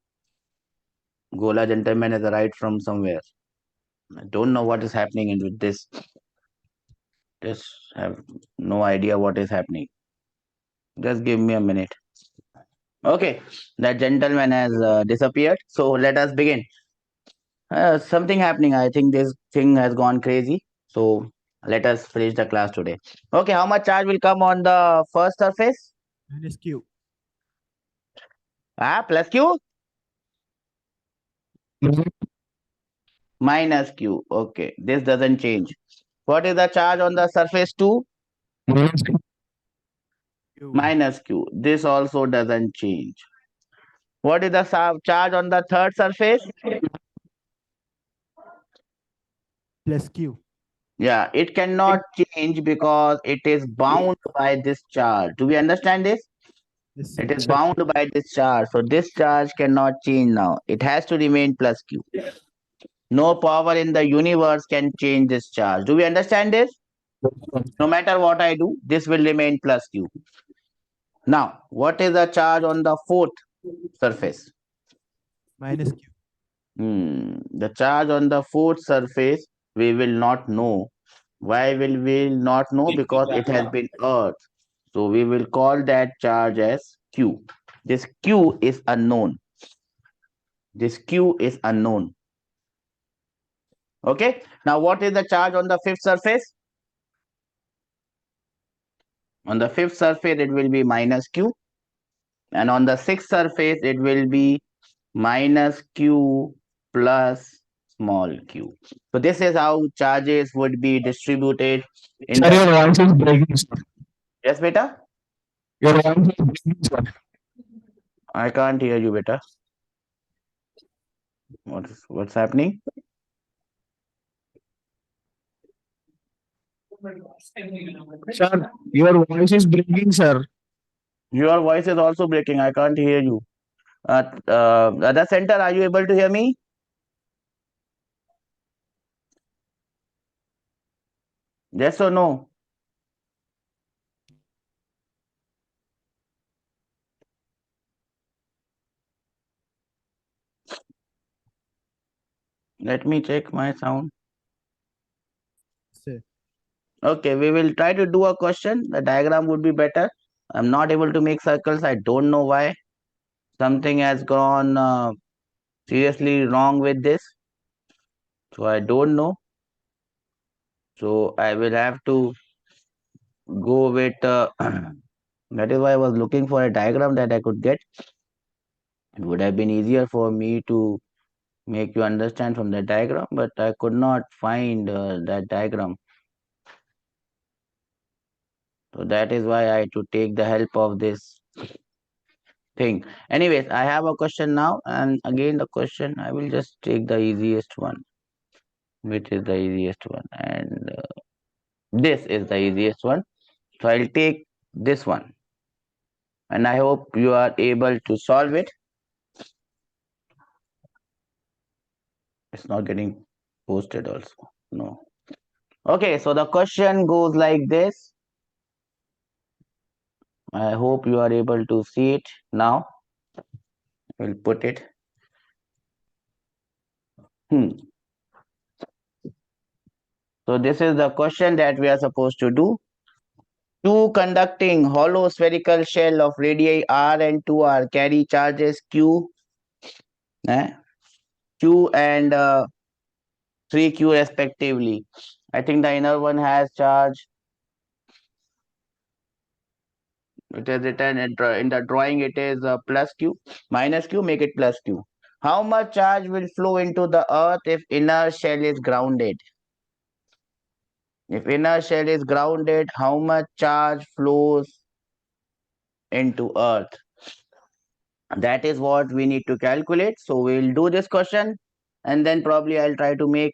Gola gentleman has arrived from somewhere. I don't know what is happening in with this. Just have no idea what is happening. Just give me a minute. Okay, that gentleman has disappeared. So let us begin. Something happening. I think this thing has gone crazy. So let us finish the class today. Okay, how much charge will come on the first surface? Minus Q. Plus Q? Minus Q. Okay, this doesn't change. What is the charge on the surface 2? Q. Minus Q. This also doesn't change. What is the charge on the third surface? Plus Q. Yeah, it cannot change because it is bound by this charge. Do we understand this? Yes, It sir. is bound by this charge. So this charge cannot change now. It has to remain plus Q. No power in the universe can change this charge. Do we understand this? No matter what I do, this will remain plus Q. Now, what is the charge on the fourth surface? Minus Q. The charge on the fourth surface, we will not know. Why will we not know? Because it has been earth. So we will call that charge as Q. This Q is unknown. This Q is unknown. Okay. Now, what is the charge on the fifth surface? On the fifth surface, it will be minus Q. And on the sixth surface, it will be minus Q plus small q. So this is how charges would be distributed in Sir, the... your voice is breaking, sir. Yes, beta? Your voice is breaking, sir. I can't hear you, beta. What's happening? Sir, your voice is breaking, sir. Your voice is also breaking. I can't hear you. Other center, are you able to hear me? Yes or no? Let me check my sound. Sir. Okay, we will try to do a question. The diagram would be better. I'm not able to make circles. I don't know why. Something has gone seriously wrong with this. So I don't know. So I will have to go with that is why I was looking for a diagram that I could get. It would have been easier for me to make you understand from the diagram, but I could not find that diagram. So that is why I had to take the help of this thing. Anyways, I have a question now, and again the question I will just take the easiest one, which is the easiest one, and this is the easiest one. So I'll take this one, and I hope you are able to solve it. It's not getting posted also. No. Okay, so the question goes like this. I hope you are able to see it now. We'll put it. So this is the question that we are supposed to do. Two conducting hollow spherical shell of radii r and 2r carry charges q, q and 3q respectively. I think the inner one has charge. It is written in the drawing. It is plus q, minus q. Make it plus q. How much charge will flow into the earth if inner shell is grounded? If inner shell is grounded, how much charge flows into earth? That is what we need to calculate. So we'll do this question, and then probably I'll try to make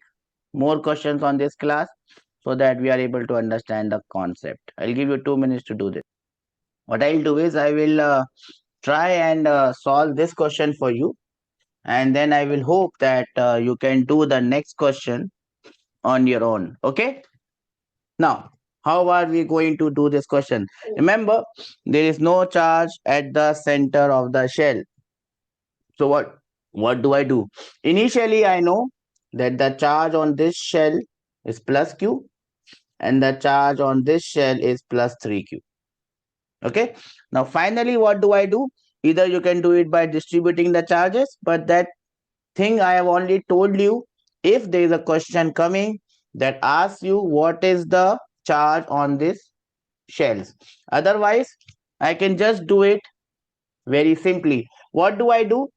more questions on this class so that we are able to understand the concept. I'll give you 2 minutes to do this. What I'll do is I will try and solve this question for you, and then I will hope that you can do the next question on your own. Okay? Now, how are we going to do this question? Remember, there is no charge at the center of the shell. So what do I do? Initially, I know that the charge on this shell is plus q and the charge on this shell is plus 3q. Okay. Now, finally, what do I do? Either you can do it by distributing the charges, but that thing I have only told you. If there is a question coming that asks you what is the charge on this shells. Otherwise, I can just do it very simply. What do I do?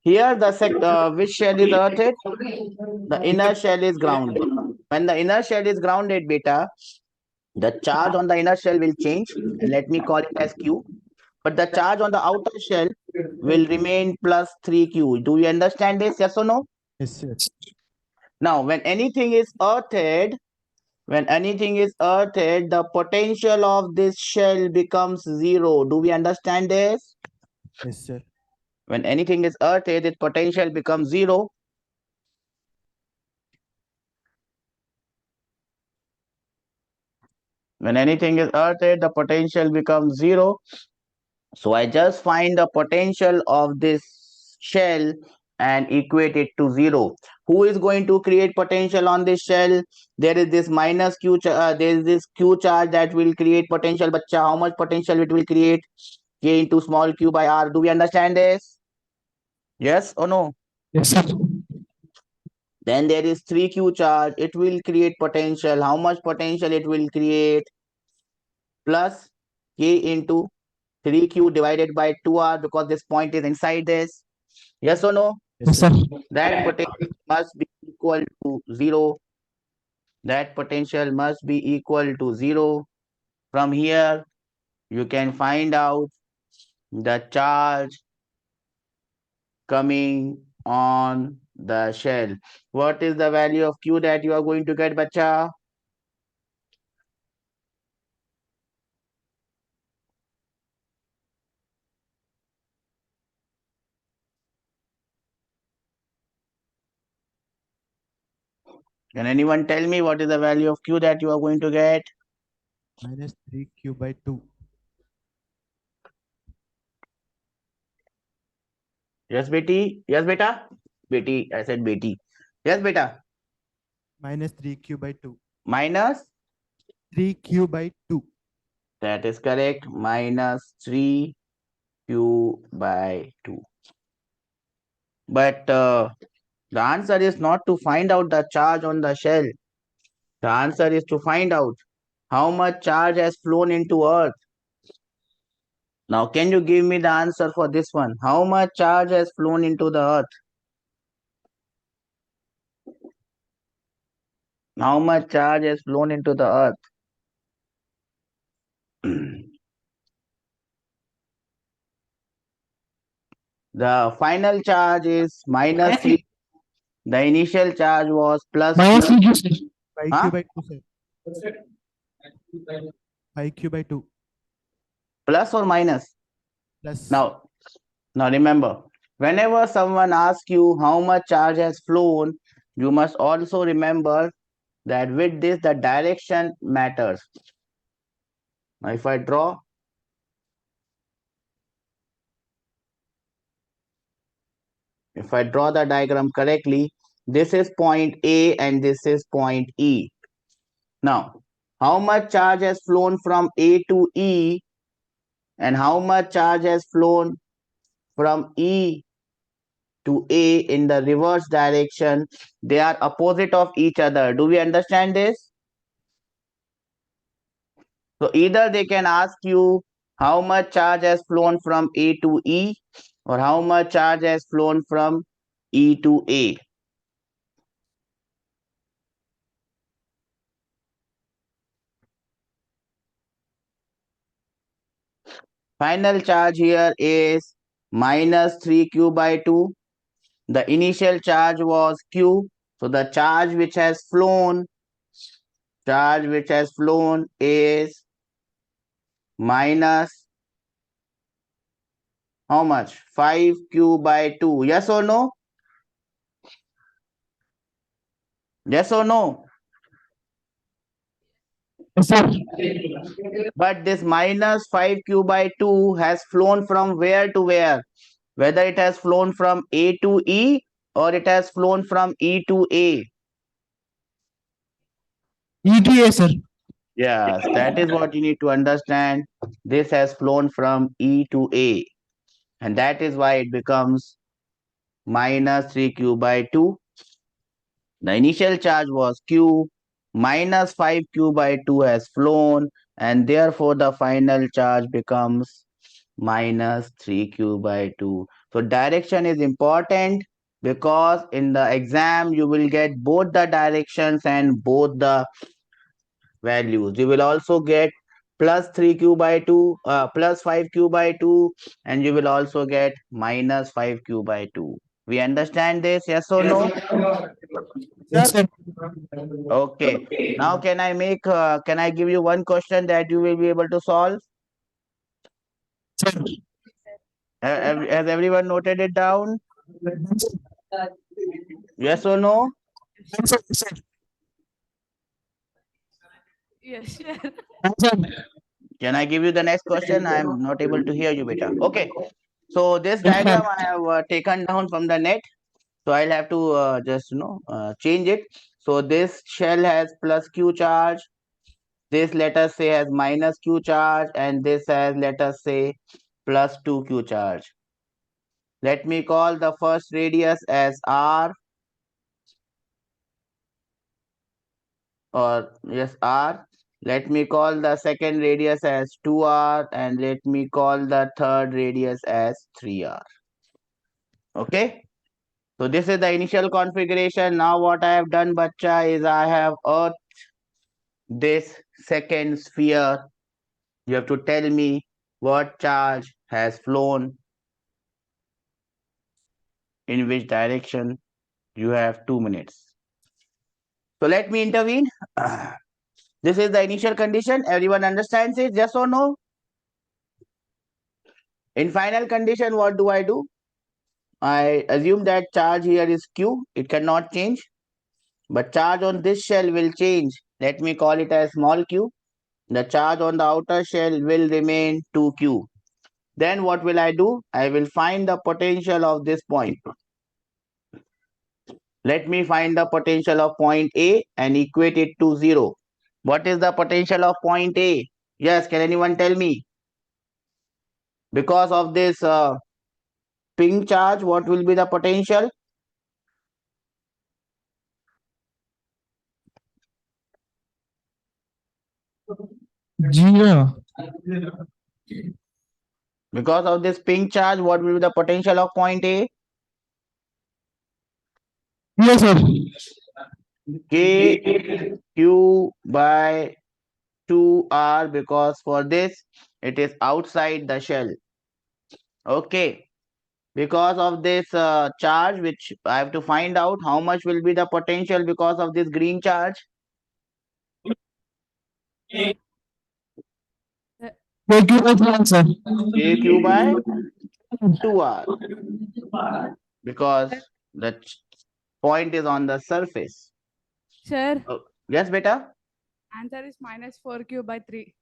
Here, which shell is earthed? The inner shell is grounded. When the inner shell is grounded, beta, the charge on the inner shell will change. And let me call it as Q. But the charge on the outer shell will remain plus 3Q. Do you understand this? Yes or no? Yes, sir. Now, when anything is earthed, the potential of this shell becomes 0. Do we understand this? Yes, sir. When anything is earthed, its potential becomes 0. When anything is earthed, the potential becomes 0. So I just find the potential of this shell and equate it to 0. Who is going to create potential on this shell? There is this minus q, there is this q charge that will create potential. But how much potential it will create? K into small q by r. Do we understand this? Yes or no? Yes, sir. Then there is 3q charge. It will create potential. How much potential it will create? Plus k into 3q divided by 2r, because this point is inside this. Yes or no? Yes, Yes, sir. sir. That potential must be equal to 0. That potential must be equal to 0. From here, you can find out the charge coming on the shell. What is the value of q that you are going to get, bacha? Can anyone tell me what is the value of q that you are going to get? Minus 3q by 2. Yes, Betty? Yes, beta? Betty, I said Betty. Yes, beta? Minus 3q by 2. Minus? 3q by 2. That is correct. Minus 3q by 2. But the answer is not to find out the charge on the shell. The answer is to find out how much charge has flown into Earth. Now, can you give me the answer for this one? How much charge has flown into the Earth? How much charge has flown into the Earth? The final charge is minus 3. The initial charge was plus Minus 3. 3Q, sir. 5q Huh? by 2, sir. 5q by 2. Plus or minus? Plus. Now remember, whenever someone asks you how much charge has flown, you must also remember that with this the direction matters. Now if I draw the diagram correctly, this is point A and this is point E. Now, how much charge has flown from A to E and how much charge has flown from E to A in the reverse direction? They are opposite of each other. Do we understand this? So either they can ask you how much charge has flown from A to E or how much charge has flown from E to A. Final charge here is minus 3q by 2. The initial charge was q. So the charge which has flown is minus how much? 5q by 2. Yes or no? Yes or no? Yes, sir. But this minus 5q by 2 has flown from where to where? Whether it has flown from A to E or it has flown from E to A. ETA, sir. Yes, that is what you need to understand. This has flown from E to A. And that is why it becomes minus 3q by 2. The initial charge was q, minus 5q by 2 has flown, and therefore the final charge becomes minus 3q by 2. So direction is important because in the exam you will get both the directions and both the values. You will also get plus 3q by 2, plus 5q by 2, and you will also get minus 5q by 2. We understand this, yes or no? Yes, sir. Okay. Now can I give you one question that you will be able to solve? Sir. Has everyone noted it down? Yes or no? Yes, sir. Yes, sir. Yes, sure. Yes, sir. Can I give you the next question? I am not able to hear you, beta. Okay. So this Yes, diagram sir. I have taken down from the net. So I'll have to just change it. So this shell has plus q charge. This let us say has minus q charge, and this has let us say plus 2q charge. Let me call the first radius as r, or yes, r. Let me call the second radius as 2r, and let me call the third radius as 3r. Okay. So this is the initial configuration. Now what I have done, bacha, is I have earthed this second sphere. You have to tell me what charge has flown in which direction. You have 2 minutes. So let me intervene. This is the initial condition. Everyone understands it? Yes or no? In final condition, what do? I assume that charge here is Q. It cannot change. But charge on this shell will change. Let me call it as small q. The charge on the outer shell will remain 2q. Then what will I do? I will find the potential of this point. Let me find the potential of point A and equate it to 0. What is the potential of point A? Yes, can anyone tell me? Because of this ping charge, what will be the potential? Zero. Because of this ping charge, what will be the potential of point A? Yes, sir. K Q by 2R, because for this it is outside the shell. Okay. Because of this charge, which I have to find out how much will be the potential because of this green charge. Thank you, sir. KQ by 2R, because the point is on the surface. Sir, Yes, beta? answer is minus 4q by 3.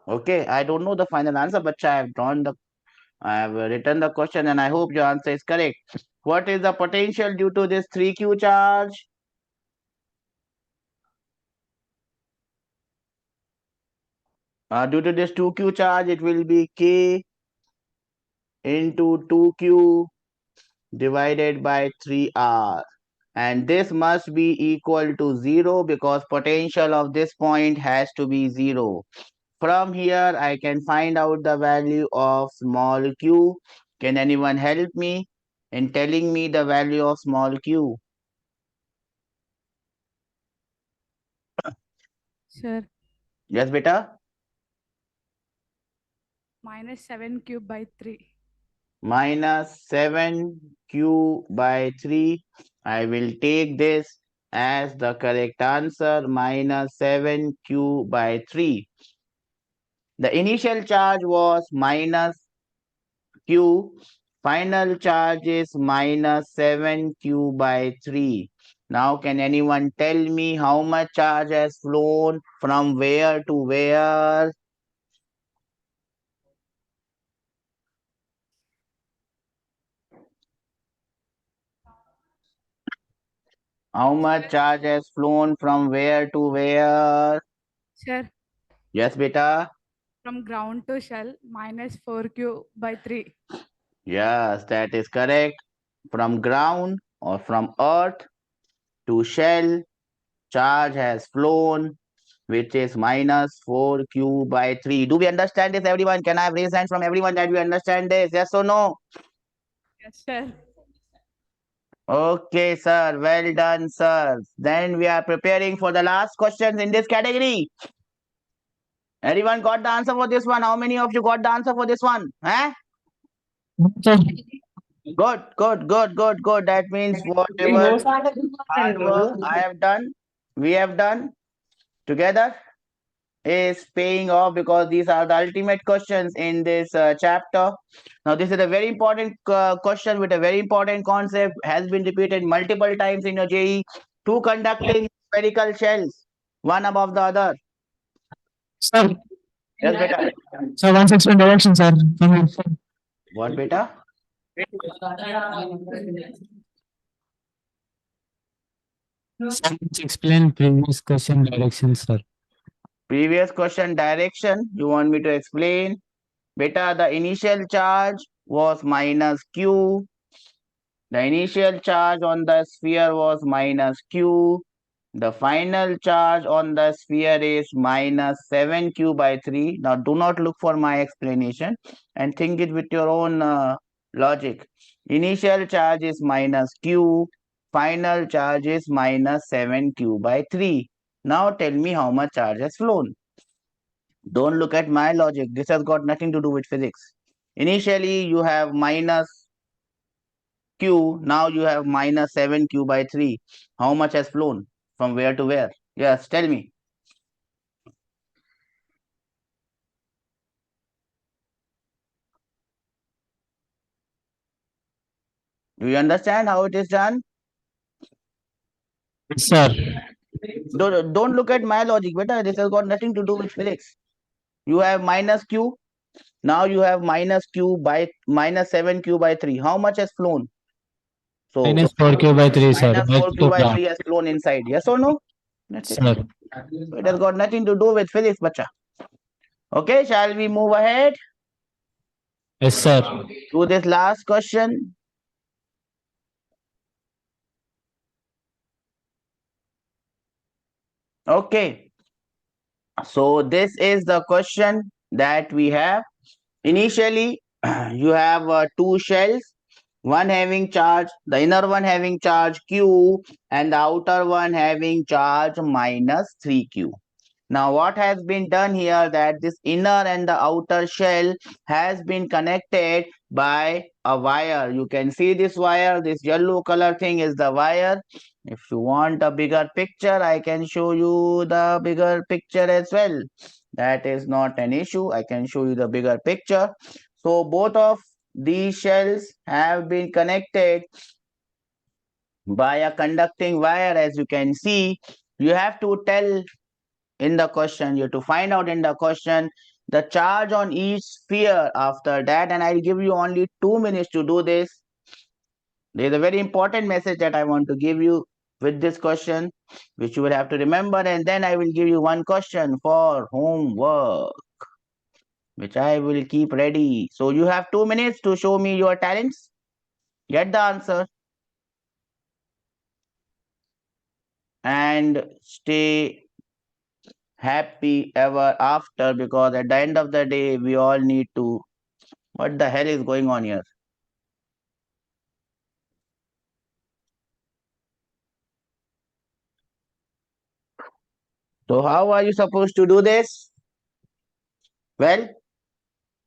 Okay, I don't know the final answer, but I have written the question and I hope your answer is correct. What is the potential due to this 3q charge? Due to this 2q charge, it will be K into 2q divided by 3r. And this must be equal to 0 because potential of this point has to be 0. From here, I can find out the value of small q. Can anyone help me in telling me the value of small q? Sir, Yes, beta? minus 7q by 3. Minus 7q by 3. I will take this as the correct answer, minus 7q by 3. The initial charge was minus q. Final charge is minus 7q by 3. Now, can anyone tell me how much charge has flown from where to where? How much charge has flown from where to where? Sir, Yes, beta. from ground to shell, minus 4q by 3. Yes, that is correct. From ground or from earth to shell, charge has flown, which is minus 4q by 3. Do we understand this, everyone? Can I have raise hand from everyone that we understand this? Yes or no? Yes, sir. Okay, sir. Well done, sir. Then we are preparing for the last questions in this category. Everyone got the answer for this one? How many of you got the answer for this one? Huh? Sir, Good, good, good, good, good. That means whatever hard work I have done, we have done together is paying off because these are the ultimate questions in this chapter. Now, this is a very important question with a very important concept, has been repeated multiple times in your JEE. Two conducting spherical shells, one above the other. sir, Yes, beta. sir, 160 direction, sir. What, beta? Sir, explain previous question direction, sir. Previous question direction, you want me to explain? Beta, the initial charge was minus q. The initial charge on the sphere was minus q. The final charge on the sphere is minus 7q by 3. Now, do not look for my explanation and think it with your own logic. Initial charge is minus q. Final charge is minus 7q by 3. Now, tell me how much charge has flown. Don't look at my logic. This has got nothing to do with physics. Initially, you have minus q. Now you have minus 7q by 3. How much has flown? From where to where? Yes, tell me. Do you understand how it is done? Yes, sir. Don't look at my logic, beta. This has got nothing to do with physics. You have minus q. Now you have minus q by minus 7q by 3. How much has flown? So Minus 4q by 3, sir. minus Back 4q to by ground. 3 has flown inside. Yes or no? That's it. Sir. So it has got nothing to do with physics, bacha. Okay, shall we move ahead Yes, sir. to this last question? Okay. So this is the question that we have. Initially, you have two shells, one having charge, the inner one having charge q and the outer one having charge minus 3q. Now, what has been done here that this inner and the outer shell has been connected by a wire. You can see this wire, this yellow color thing is the wire. If you want a bigger picture, I can show you the bigger picture as well. That is not an issue. I can show you the bigger picture. So both of these shells have been connected by a conducting wire. As you can see, you have to tell in the question, you have to find out in the question the charge on each sphere after that, and I'll give you only 2 minutes to do this. There's a very important message that I want to give you with this question, which you will have to remember, and then I will give you one question for homework, which I will keep ready. So you have 2 minutes to show me your talents. Get the answer and stay happy ever after, because at the end of the day, we all need to. What the hell is going on here? So how are you supposed to do this? Well,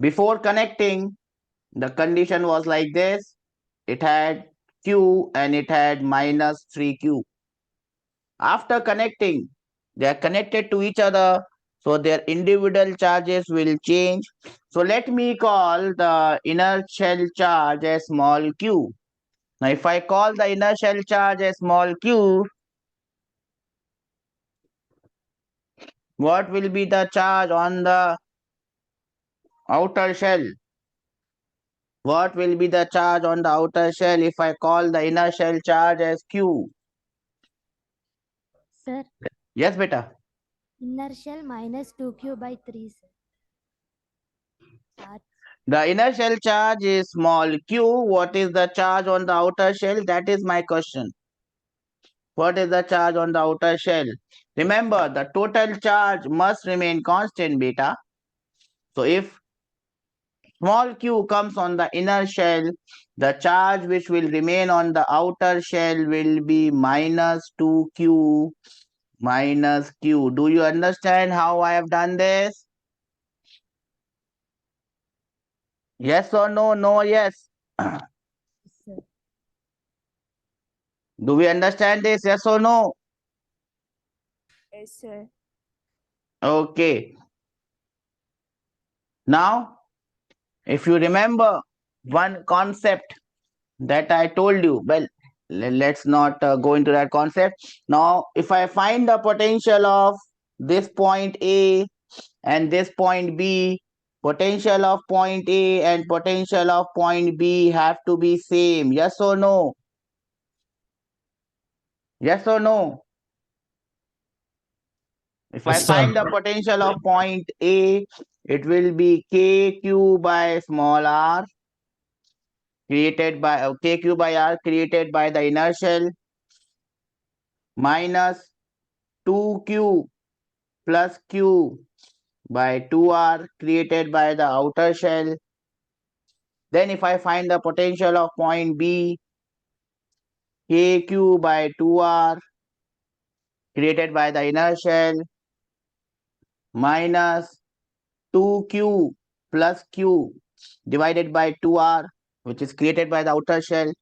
before connecting, the condition was like this. It had Q and it had minus 3Q. After connecting, they are connected to each other, so their individual charges will change. So let me call the inner shell charge as small q. Now if I call the inner shell charge as small q, what will be the charge on the outer shell? What will be the charge on the outer shell if I call the inner shell charge as q? Sir, Yes, beta. inner shell minus 2q by 3, sir. Charge. The inner shell charge is small q. What is the charge on the outer shell? That is my question. What is the charge on the outer shell? Remember, the total charge must remain constant, beta. So if small q comes on the inner shell, the charge which will remain on the outer shell will be minus 2q minus q. Do you understand how I have done this? Yes or no? No, yes. Sir. Do we understand this? Yes or no? Yes, sir. Okay. Now, if you remember one concept that I told you, well, let's not go into that concept. Now, if I find the potential of this point A and this point B, potential of point A and potential of point B have to be same. Yes or no? Yes or no? If I Yes, sir. find the potential of point A, it will be kq by small r created by kq by r created by the inner shell minus 2q plus q by 2r created by the outer shell. Then if I find the potential of point B, kq by 2r created by the inner shell minus 2q plus q divided by 2r, which is created by the outer shell.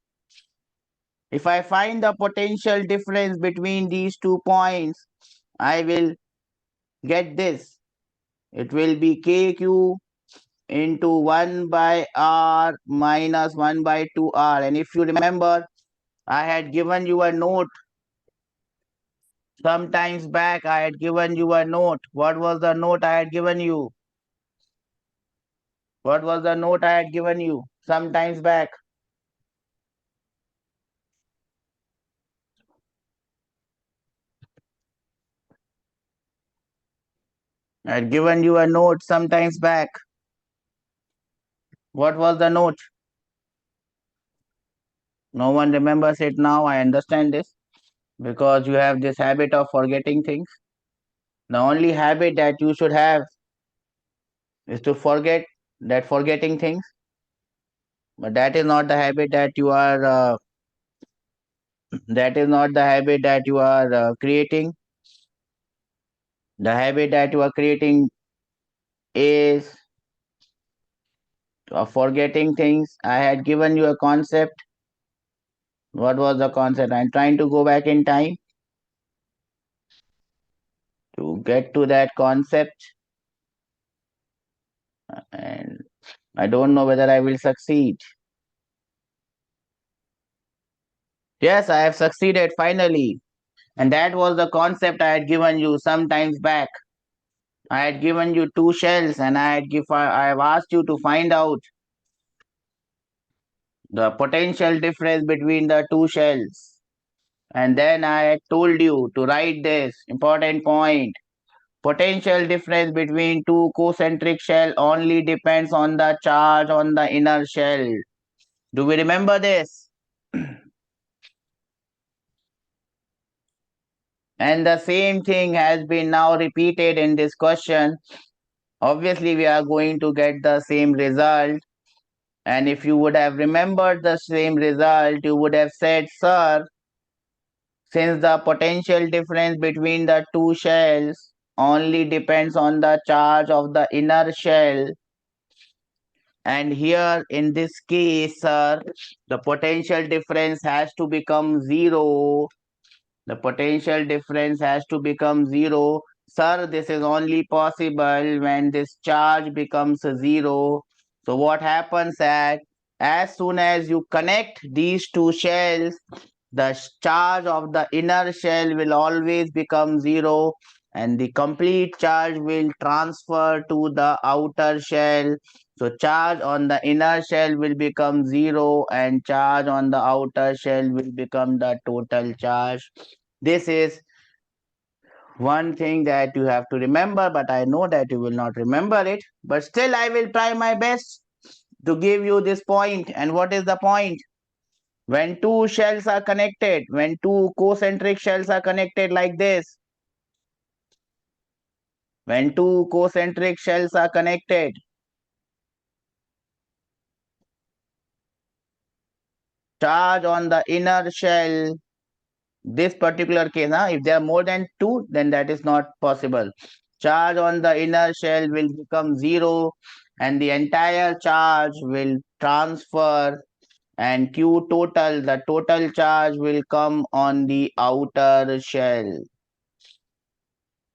If I find the potential difference between these 2 points, I will get this. It will be kq into 1 by r minus 1 by 2r. And if you remember, I had given you a note sometimes back. I had given you a note. What was the note I had given you? What was the note I had given you sometimes back? I had given you a note sometimes back. What was the note? No one remembers it now. I understand this because you have this habit of forgetting things. The only habit that you should have is to forget that forgetting things. But that is not the habit that you are. That is not the habit that you are creating. The habit that you are creating is of forgetting things. I had given you a concept. What was the concept? I'm trying to go back in time to get to that concept, and I don't know whether I will succeed. Yes, I have succeeded finally. And that was the concept I had given you some times back. I had given you two shells and I have asked you to find out the potential difference between the two shells. And then I had told you to write this important point. Potential difference between two concentric shell only depends on the charge on the inner shell. Do we remember this? And the same thing has been now repeated in this question. Obviously, we are going to get the same result. And if you would have remembered the same result, you would have said, sir, since the potential difference between the two shells only depends on the charge of the inner shell, and here in this case, sir, the potential difference has to become zero. The potential difference has to become zero. Sir, this is only possible when this charge becomes zero. So what happens as soon as you connect these two shells, the charge of the inner shell will always become zero and the complete charge will transfer to the outer shell. So charge on the inner shell will become zero and charge on the outer shell will become the total charge. This is one thing that you have to remember, but I know that you will not remember it. But still, I will try my best to give you this point. And what is the point? When two shells are connected, when two concentric shells are connected like this, when two concentric shells are connected, charge on the inner shell, this particular case, if there are more than two, then that is not possible. Charge on the inner shell will become zero and the entire charge will transfer, and Q total, the total charge will come on the outer shell.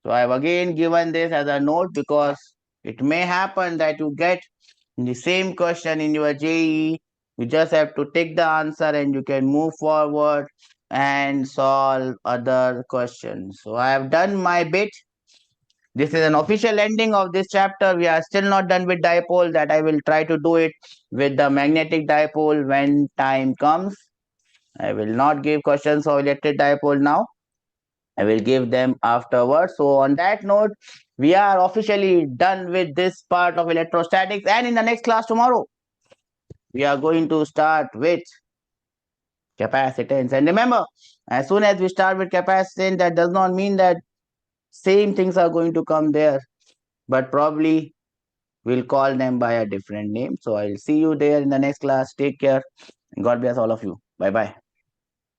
So I have again given this as a note because it may happen that you get the same question in your JEE. You just have to take the answer and you can move forward and solve other questions. So I have done my bit. This is an official ending of this chapter. We are still not done with dipole. That I will try to do it with the magnetic dipole when time comes. I will not give questions of electric dipole now. I will give them afterwards. So on that note, we are officially done with this part of electrostatics, and in the next class tomorrow, we are going to start with capacitance. And remember, as soon as we start with capacitance, that does not mean that same things are going to come there, but probably we'll call them by a different name. So I'll see you there in the next class. Take care. God bless all of you. Bye bye.